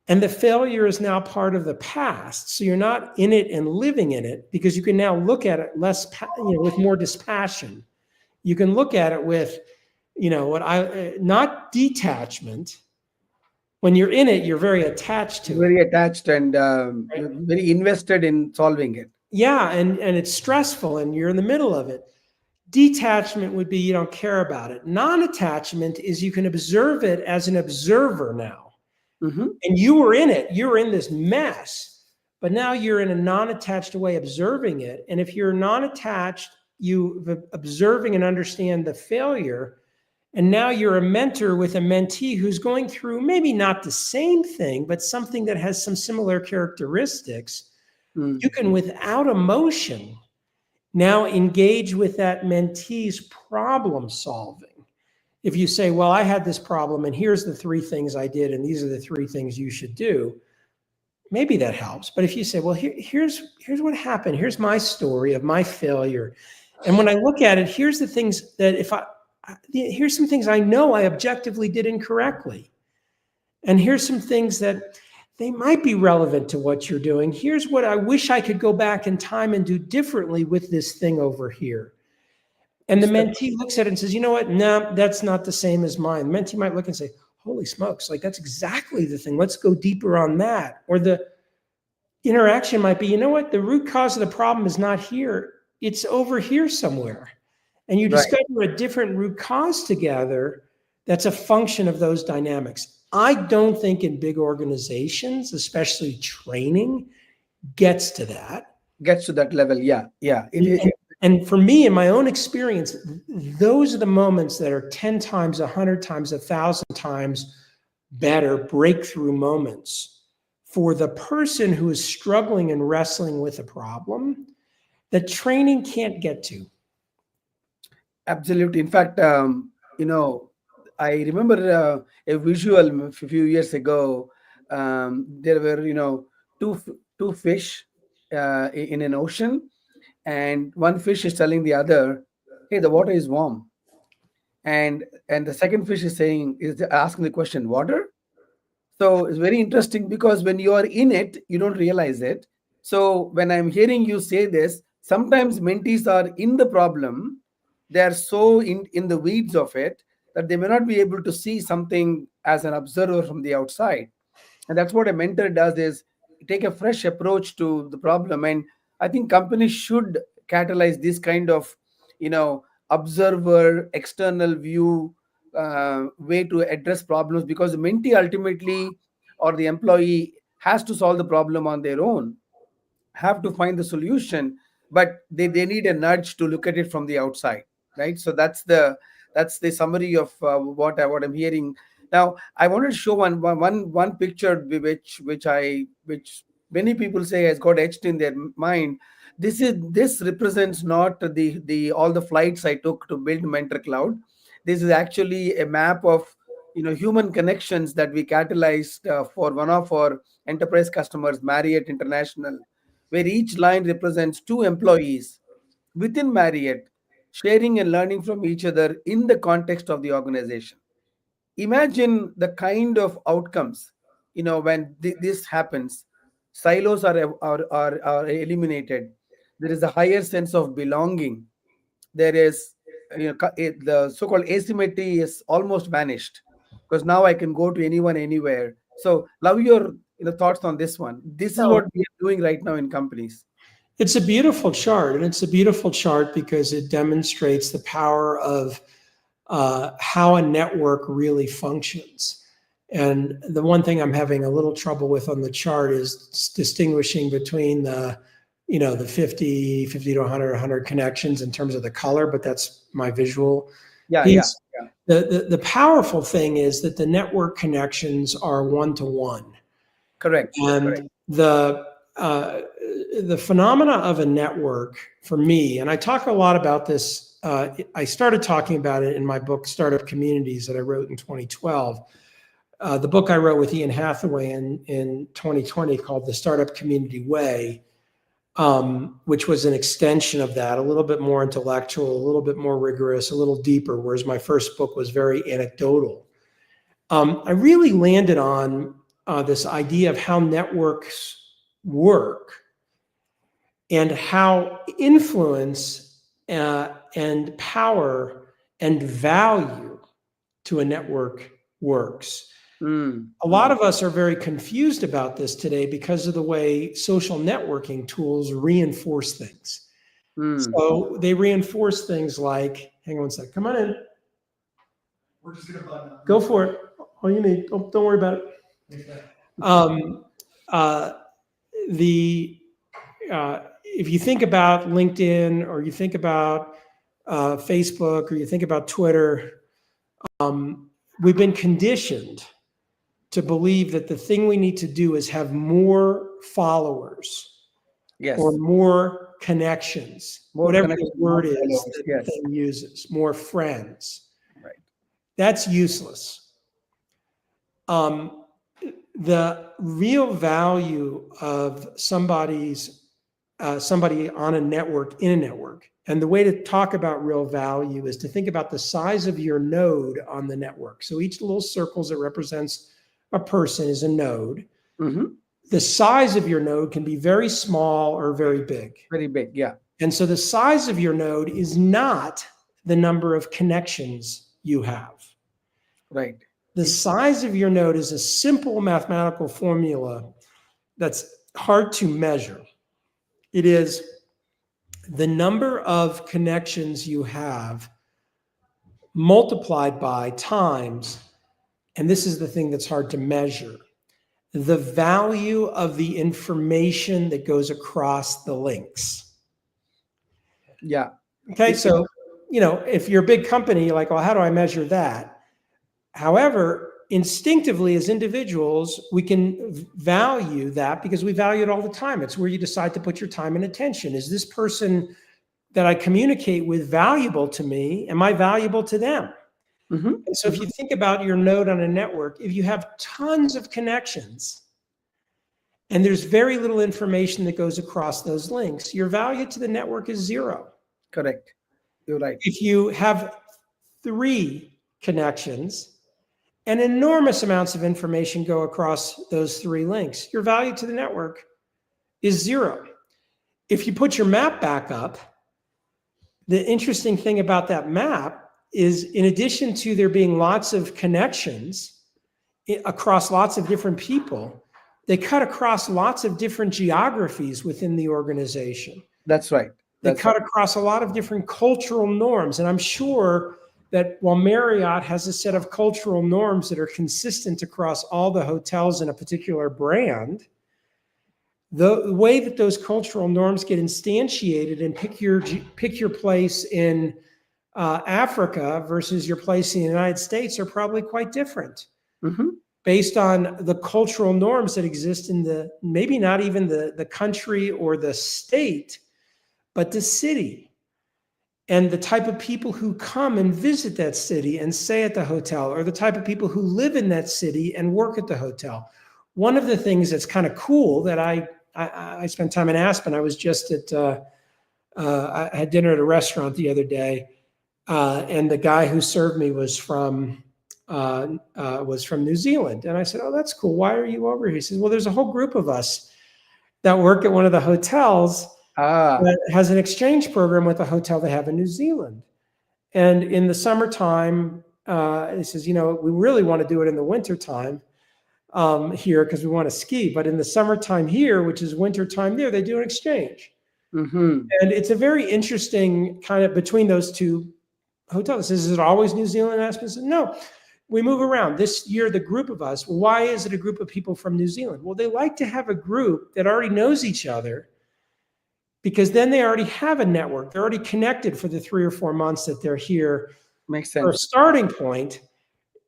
and the failure is now part of the past. So you're not in it and living in it, because you can now look at it with more dispassion. You can look at it with, not detachment. When you're in it, you're very attached to it. Very attached and very invested in solving it. Yeah, and it's stressful and you're in the middle of it. Detachment would be you don't care about it. Non-attachment is you can observe it as an observer now. And you were in it. You're in this mess, but now you're in a non-attached way observing it. And if you're non-attached, you observing and understand the failure. And now you're a mentor with a mentee who's going through maybe not the same thing, but something that has some similar characteristics. You can, without emotion, now engage with that mentee's problem solving. If you say, well, I had this problem and here's the 3 things I did and these are the 3 things you should do, maybe that helps. But if you say, well, here's what happened. Here's my story of my failure. And when I look at it, here's the things that here's some things I know I objectively did incorrectly. And here's some things that they might be relevant to what you're doing. Here's what I wish I could go back in time and do differently with this thing over here. And the mentee looks at it and says, you know what? No, that's not the same as mine. The mentee might look and say, holy smokes, like that's exactly the thing. Let's go deeper on that. Or the interaction might be, you know what? The root cause of the problem is not here. It's over here somewhere. And you discover a different root cause together that's a function of those dynamics. I don't think in big organizations, especially training, gets to that. Gets to that level, yeah. And for me, in my own experience, those are the moments that are 10 times, 100 times, 1,000 times better breakthrough moments for the person who is struggling and wrestling with a problem that training can't get to. Absolutely. In fact, I remember a visual a few years ago. There were, two fish in an ocean, and one fish is telling the other, "Hey, the water is warm," and the second fish is asking the question, "Water?" So it's very interesting because when you are in it, you don't realize it. So when I'm hearing you say this, sometimes mentees are in the problem. They are so in the weeds of it that they may not be able to see something as an observer from the outside. And that's what a mentor does, is take a fresh approach to the problem. And I think companies should catalyze this kind of, observer, external view way to address problems, because the mentee ultimately, or the employee, has to solve the problem on their own, have to find the solution, but they need a nudge to look at it from the outside, right? So that's the summary of what I'm hearing. Now I wanted to show one picture, which many people say has got etched in their mind. This represents not the all the flights I took to build MentorCloud. This is actually a map of human connections that we catalyzed for one of our enterprise customers, Marriott International, where each line represents two employees within Marriott sharing and learning from each other in the context of the organization. Imagine the kind of outcomes, when this happens. Silos are eliminated. There is a higher sense of belonging. There is, the so-called asymmetry is almost vanished, because now I can go to anyone anywhere. So love your thoughts on this one. This is So what we are doing right now in companies. it's a beautiful chart, and it's a beautiful chart because it demonstrates the power of how a network really functions. And the one thing I'm having a little trouble with on the chart is distinguishing between the 50 to 100 connections in terms of the color, but that's my visual Yeah, yeah, piece. yeah. The powerful thing is that the network connections are one-to-one. Correct. And the phenomena of a network for me, and I talk a lot about this, I started talking about it in my book, Startup Communities, that I wrote in 2012. The book I wrote with Ian Hathaway in 2020 called The Startup Community Way, which was an extension of that, a little bit more intellectual, a little bit more rigorous, a little deeper, whereas my first book was very anecdotal. I really landed on this idea of how networks work and how influence and power and value to a network works. A lot of us are very confused about this today because of the way social networking tools reinforce things. So they reinforce things like, hang on one sec, come on in. We're just gonna button up. Go for it. All you need. Don't worry about it. If you think about LinkedIn, or you think about Facebook, or you think about Twitter, we've been conditioned to believe that the thing we need to do is have more followers, Yes. or more connections, whatever the word is that yes. the thing uses, more friends. Right. That's useless. The real value of somebody on a network, in a network, and the way to talk about real value is to think about the size of your node on the network. So each little circle that represents a person is a node. The size of your node can be very small or very big. Very big, yeah. And so the size of your node is not the number of connections you have. Right. The size of your node is a simple mathematical formula that's hard to measure. It is the number of connections you have multiplied by times, and this is the thing that's hard to measure, the value of the information that goes across the links. Yeah. Okay, so, if you're a big company, you're like, well, how do I measure that? However, instinctively as individuals, we can value that because we value it all the time. It's where you decide to put your time and attention. Is this person that I communicate with valuable to me? Am I valuable to them? And so if you think about your node on a network, if you have tons of connections and there's very little information that goes across those links, your value to the network is zero. Correct. You're right. If you have 3 connections and enormous amounts of information go across those 3 links, your value to the network is zero. If you put your map back up, the interesting thing about that map is, in addition to there being lots of connections across lots of different people, they cut across lots of different geographies within the organization. That's right. They cut across a lot of different cultural norms. And I'm sure that while Marriott has a set of cultural norms that are consistent across all the hotels in a particular brand, the way that those cultural norms get instantiated and pick your place in Africa versus your place in the United States are probably quite different, based on the cultural norms that exist in the, maybe not even the country or the state, but the city, and the type of people who come and visit that city and stay at the hotel, or the type of people who live in that city and work at the hotel. One of the things that's kind of cool that I spent time in Aspen. I was just at, I had dinner at a restaurant the other day, and the guy who served me was from New Zealand. And I said, "Oh, that's cool. Why are you over here?" He says, "Well, there's a whole group of us that work at one of the hotels that has an exchange program with a hotel they have in New Zealand. And in the summertime," he says, "we really want to do it in the wintertime here because we want to ski. But in the summertime here, which is wintertime there, they do an exchange." And it's a very interesting kind of between those two hotels. He says, "Is it always New Zealand?" Aspen said, "No, we move around. This year, the group of us, why is it a group of people from New Zealand? Well, they like to have a group that already knows each other, because then they already have a network. They're already connected for the 3 or 4 months that they're here." Makes For a sense. starting point,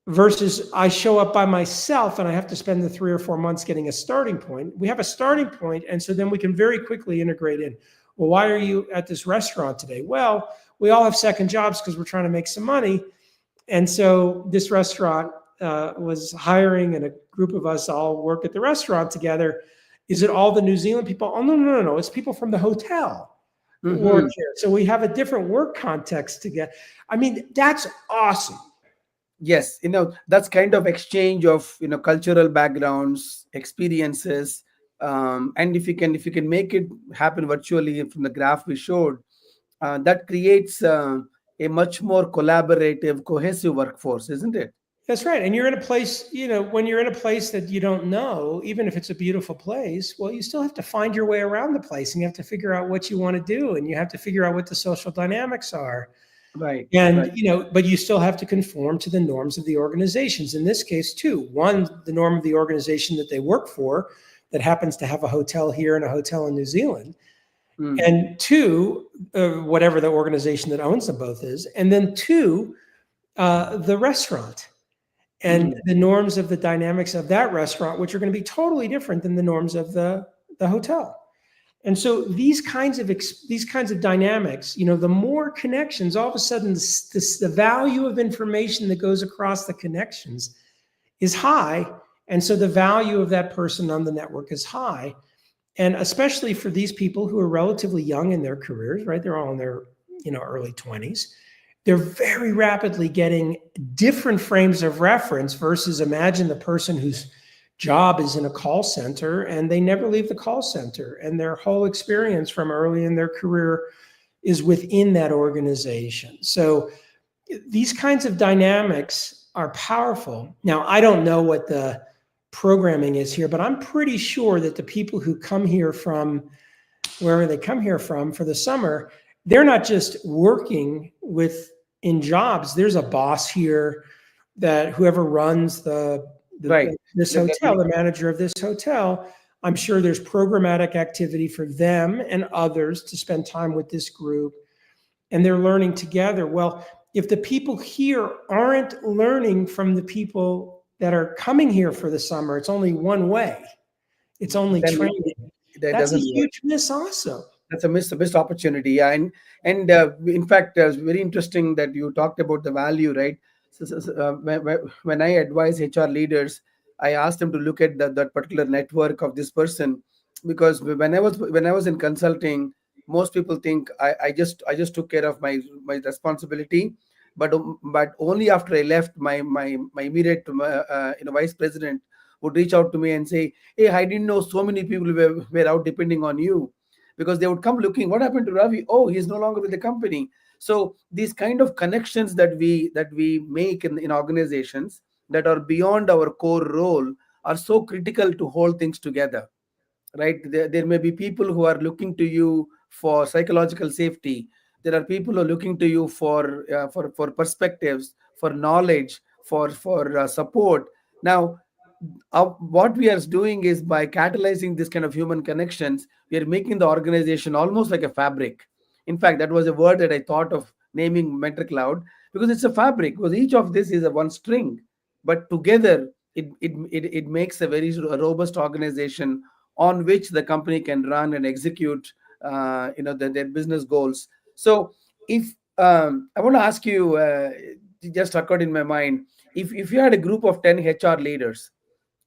versus I show up by myself and I have to spend the 3 or 4 months getting a starting point. We have a starting point, and so then we can very quickly integrate in. Well, why are you at this restaurant today? Well, we all have second jobs because we're trying to make some money. And so this restaurant was hiring, and a group of us all work at the restaurant together. Is it all the New Zealand people? Oh, no. It's people from the hotel work here. So we have a different work context together. I mean, that's awesome. Yes, that's kind of exchange of cultural backgrounds, experiences, and if you can make it happen virtually from the graph we showed, that creates a much more collaborative, cohesive workforce, isn't it? That's right. And you're in a place, when you're in a place that you don't know, even if it's a beautiful place, well, you still have to find your way around the place, and you have to figure out what you want to do, and you have to figure out what the social dynamics are. Right. And, right. But you still have to conform to the norms of the organizations. In this case, too, one, the norm of the organization that they work for, that happens to have a hotel here and a hotel in New Zealand. And two, whatever the organization that owns them both is. And then two, the restaurant and the norms of the dynamics of that restaurant, which are going to be totally different than the norms of the hotel. And so these kinds of dynamics, the more connections, all of a sudden, the value of information that goes across the connections is high. And so the value of that person on the network is high. And especially for these people who are relatively young in their careers, right? They're all in their, early 20s. They're very rapidly getting different frames of reference versus imagine the person whose job is in a call center and they never leave the call center, and their whole experience from early in their career is within that organization. So these kinds of dynamics are powerful. Now, I don't know what the programming is here, but I'm pretty sure that the people who come here from wherever they come here from for the summer, they're not just working in jobs. There's a boss here that whoever runs this hotel, the manager of this hotel, I'm sure there's programmatic activity for them and others to spend time with this group, and they're learning together. Well, if the people here aren't learning from the people that are coming here for the summer, it's only one way. It's only training. That's a huge miss also. That's a missed opportunity. Yeah. And in fact, it's very interesting that you talked about the value, right? When I advise HR leaders, I ask them to look at that particular network of this person, because when I was in consulting, most people think I just took care of my responsibility, but only after I left, my immediate vice president would reach out to me and say, "Hey, I didn't know so many people were out depending on you." Because they would come looking, what happened to Ravi? Oh, he's no longer with the company. So these kind of connections that we make in organizations that are beyond our core role are so critical to hold things together, right? There may be people who are looking to you for psychological safety, There are people who are looking to you for perspectives, for knowledge, for support. Now, what we are doing is, by catalyzing this kind of human connections, we are making the organization almost like a fabric. In fact, that was a word that I thought of naming MentorCloud, because it's a fabric, because each of this is a one string, but together it makes a very robust organization on which the company can run and execute their business goals. So if I want to ask you, it just occurred in my mind, if you had a group of 10 HR leaders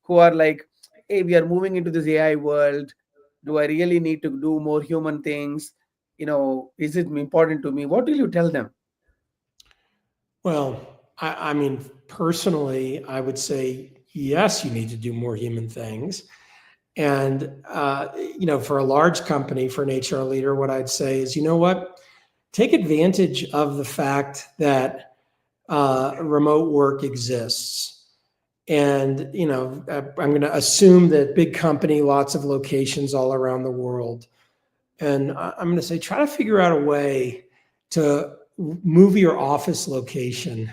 who are like, hey, we are moving into this AI world, do I really need to do more human things, is it important to me, what will you tell them? Well, I mean, personally, I would say yes, you need to do more human things. And for a large company, for an HR leader, what I'd say is, you know what, take advantage of the fact that remote work exists. And I'm going to assume that big company, lots of locations all around the world. And I'm going to say, try to figure out a way to move your office location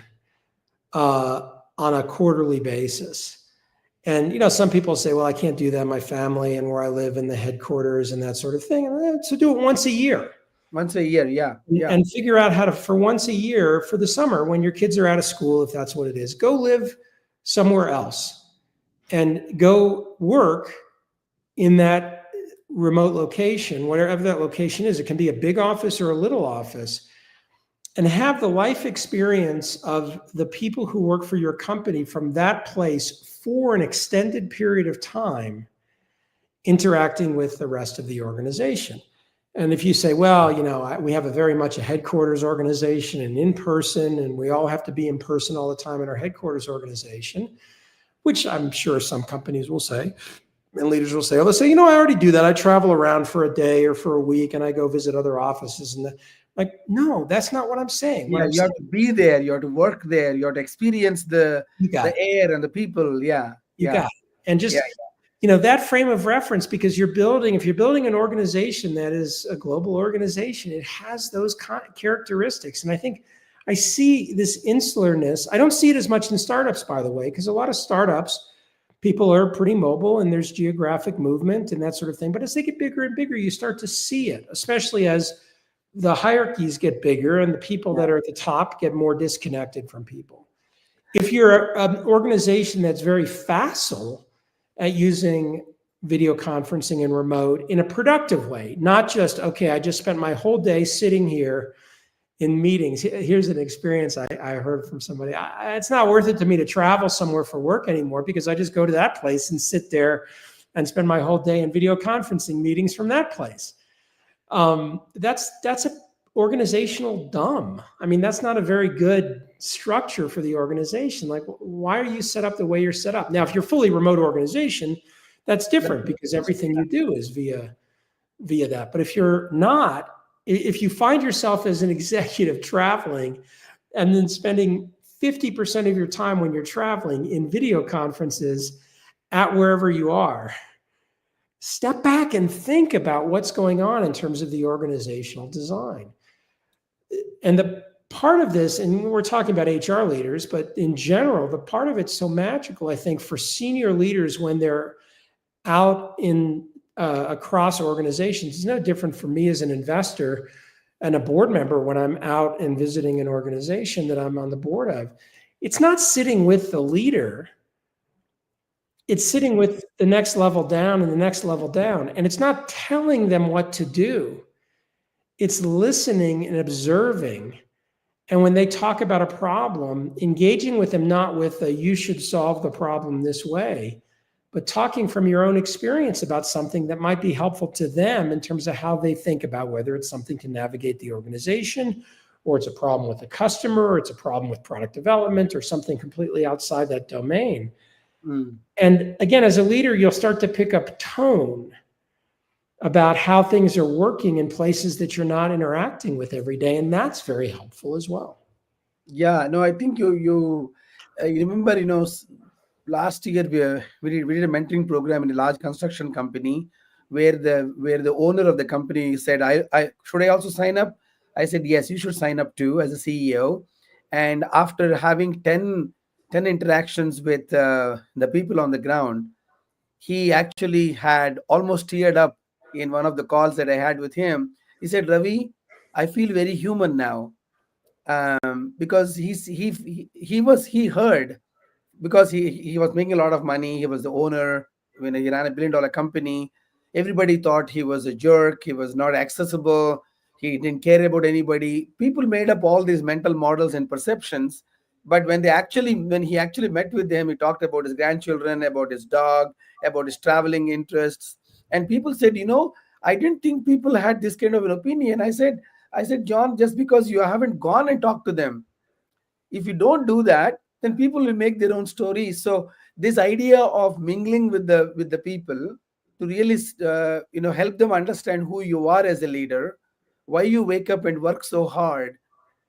on a quarterly basis. And some people say, well, I can't do that, my family and where I live in the headquarters and that sort of thing. And so do it once a year. Once a year, yeah. And figure out how to, for once a year, for the summer, when your kids are out of school, if that's what it is, go live somewhere else and go work in that remote location, whatever that location is. It can be a big office or a little office, and have the life experience of the people who work for your company from that place for an extended period of time, interacting with the rest of the organization. And if you say, well, we have a very much a headquarters organization and in person, and we all have to be in person all the time in our headquarters organization, which I'm sure some companies will say, and leaders will say, they'll say, I already do that. I travel around for a day or for a week and I go visit other offices. And no, that's not what I'm saying. Yeah, you have to be there, you have to work there, you have to experience the air and the people. Yeah. You got it. And just, that frame of reference, because if you're building an organization that is a global organization, it has those characteristics. And I think I see this insularness. I don't see it as much in startups, by the way, because a lot of startups, people are pretty mobile and there's geographic movement and that sort of thing. But as they get bigger and bigger, you start to see it, especially as the hierarchies get bigger and the people that are at the top get more disconnected from people. If you're an organization that's very facile at using video conferencing and remote in a productive way, not just, okay, I just spent my whole day sitting here in meetings. Here's an experience I heard from somebody. It's not worth it to me to travel somewhere for work anymore, because I just go to that place and sit there and spend my whole day in video conferencing meetings from that place. That's a organizational dumb. I mean, that's not a very good structure for the organization. Like, why are you set up the way you're set up? Now, if you're a fully remote organization, that's different, because everything you do is via that. But if you're not, if you find yourself as an executive traveling and then spending 50% of your time when you're traveling in video conferences at wherever you are, step back and think about what's going on in terms of the organizational design. And the part of this, and we're talking about HR leaders, but in general, the part of it's so magical, I think, for senior leaders when they're out in across organizations. It's no different for me as an investor and a board member when I'm out and visiting an organization that I'm on the board of. It's not sitting with the leader. It's sitting with the next level down and the next level down. And it's not telling them what to do. It's listening and observing. And when they talk about a problem, engaging with them, not with a, you should solve the problem this way, but talking from your own experience about something that might be helpful to them in terms of how they think about whether it's something to navigate the organization, or it's a problem with a customer, or it's a problem with product development, or something completely outside that domain. And again, as a leader, you'll start to pick up tone about how things are working in places that you're not interacting with every day. And that's very helpful as well. Yeah, no, I think you remember, last year we did a mentoring program in a large construction company where the owner of the company said, I should I also sign up? I said, yes, you should sign up too as a CEO. And after having 10 interactions with the people on the ground, he actually had almost teared up in one of the calls that I had with him. He said, Ravi, I feel very human now, because he heard, because he was making a lot of money. He was the owner when he ran $1 billion company. Everybody thought he was a jerk. He was not accessible. He didn't care about anybody. People made up all these mental models and perceptions. But when he actually met with them, he talked about his grandchildren, about his dog, about his traveling interests. And people said, I didn't think people had this kind of an opinion. I said, John, just because you haven't gone and talked to them, if you don't do that, then people will make their own stories. So this idea of mingling with the people to really help them understand who you are as a leader, why you wake up and work so hard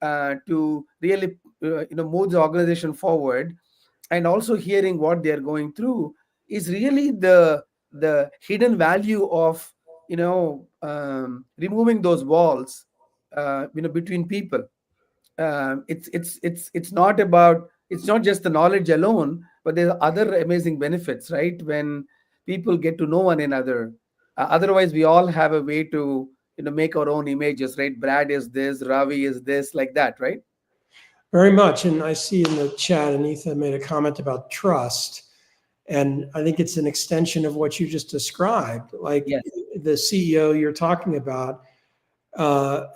to really move the organization forward, and also hearing what they are going through, is really the hidden value of removing those walls between people. It's not just the knowledge alone, but there's other amazing benefits, right? When people get to know one another. Otherwise, we all have a way to make our own images, right? Brad is this, Ravi is this, like that, right? Very much. And I see in the chat, Anitha made a comment about trust. And I think it's an extension of what you just described. Like Yes. the CEO you're talking about,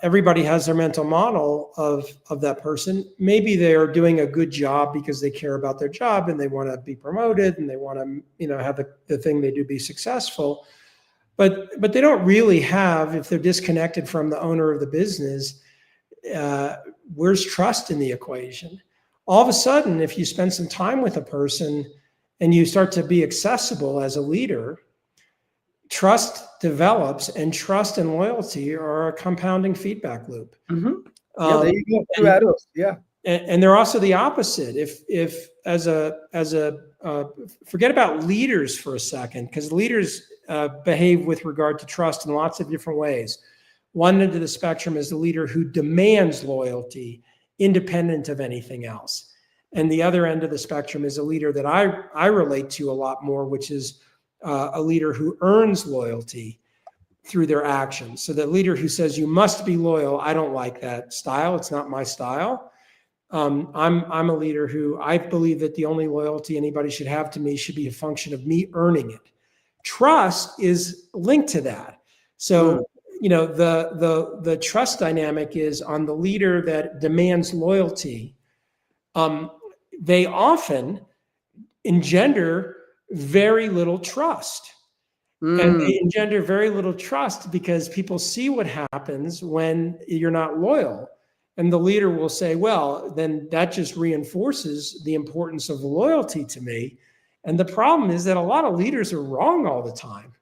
everybody has their mental model of that person. Maybe they are doing a good job because they care about their job and they want to be promoted and they want to, have the thing they do be successful. But they don't really have, if they're disconnected from the owner of the business, where's trust in the equation? All of a sudden, if you spend some time with a person and you start to be accessible as a leader, trust develops, and trust and loyalty are a compounding feedback loop. Mm-hmm. Yeah, there you go. Two arrows. Yeah. And they're also the opposite. If as a forget about leaders for a second, because leaders behave with regard to trust in lots of different ways. One end of the spectrum is the leader who demands loyalty independent of anything else. And the other end of the spectrum is a leader that I relate to a lot more, which is a leader who earns loyalty through their actions. So that leader who says, you must be loyal, I don't like that style. It's not my style. I'm a leader who I believe that the only loyalty anybody should have to me should be a function of me earning it. Trust is linked to that. So, the trust dynamic is on the leader that demands loyalty. They often engender very little trust. And they engender very little trust because people see what happens when you're not loyal. And the leader will say, well, then that just reinforces the importance of loyalty to me. And the problem is that a lot of leaders are wrong all the time.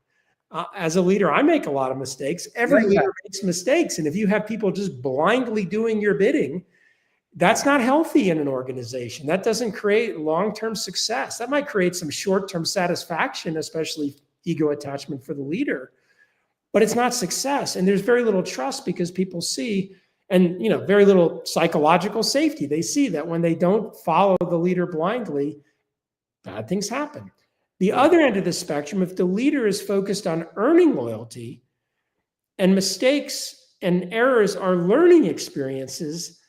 As a leader, I make a lot of mistakes. Every leader makes mistakes. And if you have people just blindly doing your bidding, that's not healthy in an organization. That doesn't create long-term success. That might create some short-term satisfaction, especially ego attachment for the leader, but it's not success. And there's very little trust because people see, and very little psychological safety. They see that when they don't follow the leader blindly, bad things happen. The other end of the spectrum, if the leader is focused on earning loyalty and mistakes and errors are learning experiences,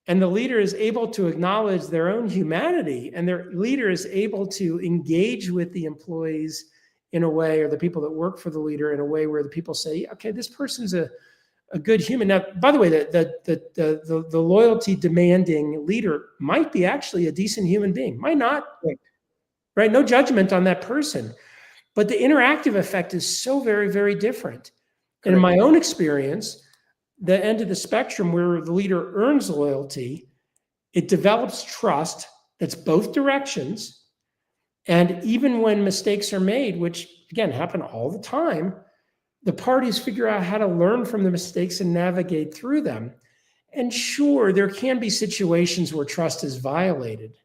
and the leader is able to acknowledge their own humanity, and their leader is able to engage with the employees in a way, or the people that work for the leader in a way where the people say, okay, this person's a good human. Now, by the way, the loyalty demanding leader might be actually a decent human being, might not, right? No judgment on that person, but the interactive effect is so very, very different. And in my own experience, the end of the spectrum where the leader earns loyalty, it develops trust that's both directions. And even when mistakes are made, which again happen all the time, the parties figure out how to learn from the mistakes and navigate through them. And sure, there can be situations where trust is violated.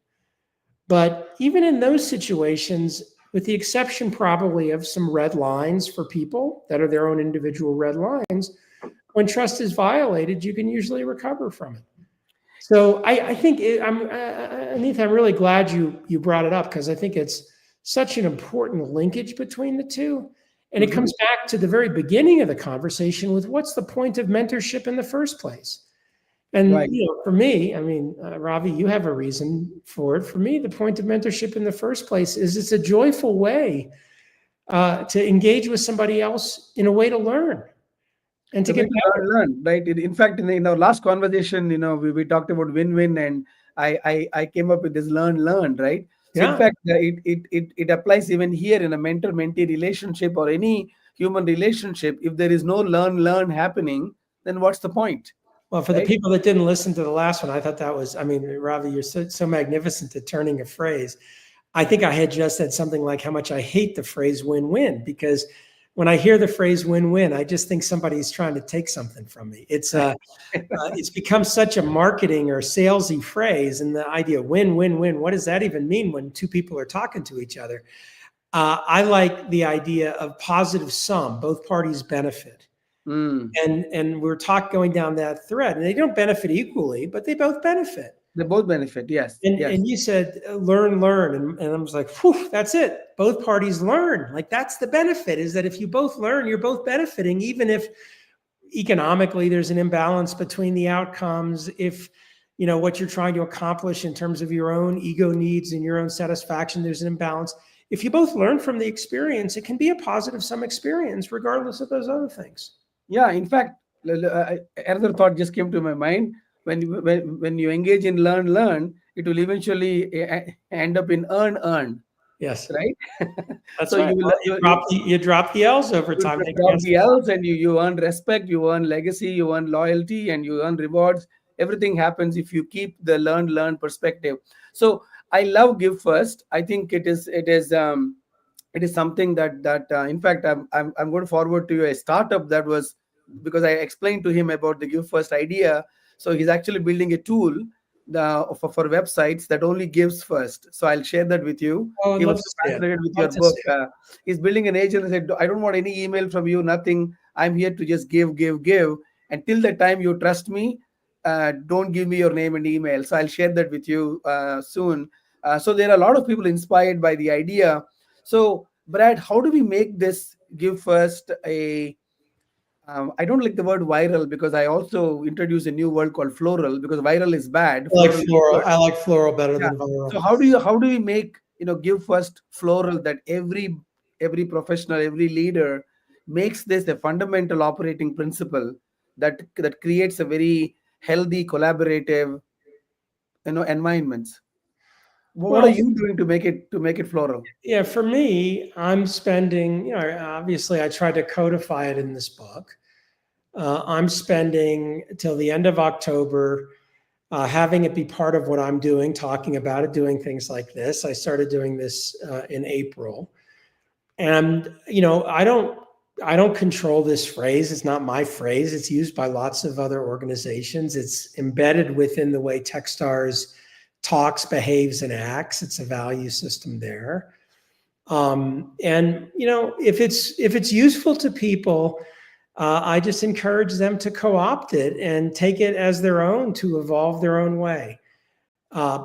But even in those situations, with the exception probably of some red lines for people that are their own individual red lines, when trust is violated, you can usually recover from it. So I think Anita, I'm really glad you brought it up, because I think it's such an important linkage between the two. And it comes back to the very beginning of the conversation with what's the point of mentorship in the first place? And Right. for me, I mean, Ravi, you have a reason for it. For me, the point of mentorship in the first place is it's a joyful way to engage with somebody else in a way to learn and to The way get to better. learn, right? In fact, in our last conversation, we talked about win-win, and I came up with this learn, right? So in Yeah. fact, it applies even here in a mentor-mentee relationship or any human relationship. If there is no learn happening, then what's the point, Well, for the right? people that didn't listen to the last one, I thought that was, I mean, Ravi, you're so magnificent at turning a phrase. I think I had just said something like how much I hate the phrase win-win, because when I hear the phrase win-win, I just think somebody's trying to take something from me. It's become such a marketing or salesy phrase, and the idea win-win-win, what does that even mean when two people are talking to each other? I like the idea of positive sum, both parties benefit. Mm. And we're going down that thread, and they don't benefit equally, but they both benefit. They both benefit. Yes, And yes. you said learn, and I was like, whew, that's it. Both parties learn. Like, that's the benefit, is that if you both learn, you're both benefiting, even if economically there's an imbalance between the outcomes. If what you're trying to accomplish in terms of your own ego needs and your own satisfaction, there's an imbalance. If you both learn from the experience, it can be a positive sum experience, regardless of those other things. Yeah, in fact, another thought just came to my mind. When you engage in learn, it will eventually end up in earn, Yes, right? that's So right. you will You drop the L's over you time. drop the L's, and you earn respect, you earn legacy, you earn loyalty, and you earn rewards. Everything happens if you keep the learn perspective. So I love give first. I think it is something that in fact I'm going to forward to you a startup that was, because I explained to him about the give first idea. So he's actually building a tool for websites that only gives first. So I'll share that with you. Oh, I'd He love was to so see it. fascinated with Love your to book. see it. He's building an agent and said, I don't want any email from you, nothing. I'm here to just give. Until the time you trust me, don't give me your name and email. So I'll share that with you soon. So there are a lot of people inspired by the idea. So Brad, how do we make this give first a I don't like the word viral, because I also introduced a new word called floral, because viral is bad, floral is good. I like floral better Yeah. than viral. So how do we make give first floral, that every professional, every leader makes this a fundamental operating principle that creates a very healthy, collaborative environments. What are Well, you doing to make it floral? yeah, for me, I'm spending, obviously I tried to codify it in this book. I'm spending till the end of October having it be part of what I'm doing, talking about it, doing things like this. I started doing this in April. And, I don't control this phrase. It's not my phrase. It's used by lots of other organizations. It's embedded within the way Techstars talks, behaves, and acts. It's a value system there. And if it's useful to people, I just encourage them to co-opt it and take it as their own, to evolve their own way.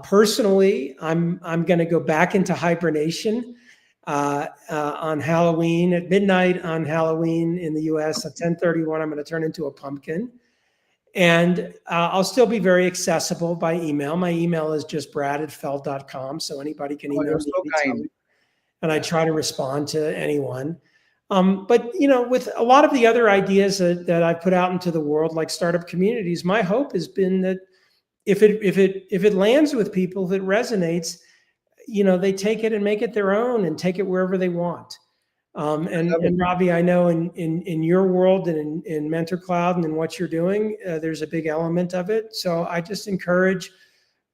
Personally, I'm going to go back into hibernation on Halloween at midnight on Halloween in the U.S. at 10:31. I'm going to turn into a pumpkin. And I'll still be very accessible by email. My email is just brad@feld.com, so anybody can Oh, email you're me so anytime. kind. And I try to respond to anyone. But with a lot of the other ideas that I put out into the world, like startup communities, my hope has been that if it lands with people, if it resonates, they take it and make it their own and take it wherever they want. I love it. And Ravi, I know in your world and in MentorCloud and in what you're doing, there's a big element of it. So I just encourage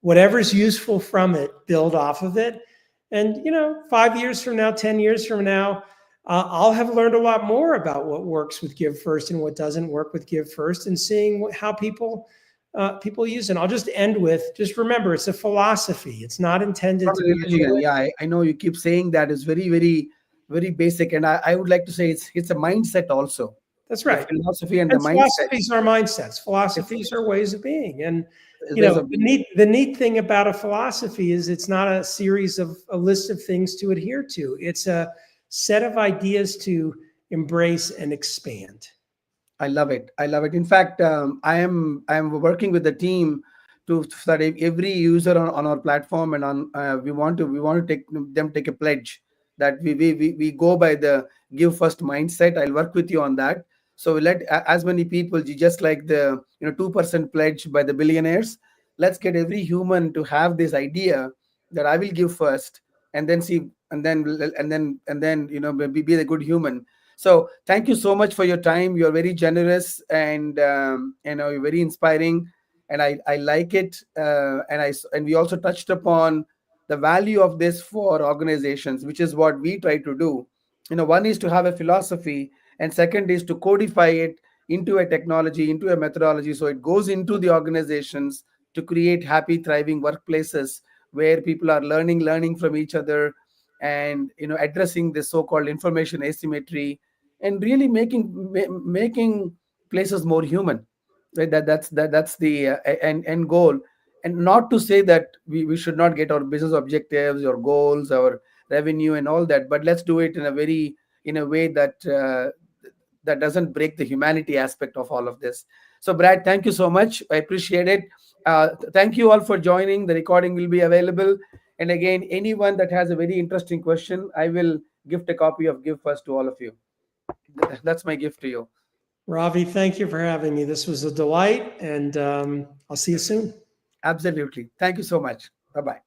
whatever's useful from it, build off of it. And 5 years from now, 10 years from now, I'll have learned a lot more about what works with Give First and what doesn't work with Give First, and seeing how people use it. And I'll just end with, just remember, it's a philosophy. It's not intended Not to a be a religion. Yeah, I know you keep saying that is very, very, very basic. And I would like to say it's a mindset also. That's The right. philosophy and the And mindset. philosophies are mindsets. It's Philosophies are ways of being. And ways of being. the neat thing about a philosophy is it's not a series of a list of things to adhere to. It's a set of ideas to embrace and expand. I love it. I love it. In fact, I am working with the team to study every user on our platform, and on we want to take a pledge that we go by the give first mindset. I'll work with you on that. So we let as many people, just like the 2% pledge by the billionaires. Let's get every human to have this idea that I will give first, and then see, and then be the good human. So thank you so much for your time. You're very generous, and you're very inspiring, and I like it. And we also touched upon the value of this for organizations, which is what we try to do. One is to have a philosophy, and second is to codify it into a technology, into a methodology, so it goes into the organizations to create happy, thriving workplaces where people are learning from each other, and addressing the so-called information asymmetry, and really making places more human, right? That's the end goal. And not to say that we should not get our business objectives or goals, our revenue and all that, but let's do it in a way that doesn't break the humanity aspect of all of this. So Brad, thank you so much. I appreciate it. Thank you all for joining. The recording will be available, and again, anyone that has a very interesting question, I will gift a copy of Give First to all of you. That's my gift to you. Ravi, thank you for having me. This was a delight, and I'll see you soon. Absolutely. Thank you so much. Bye bye.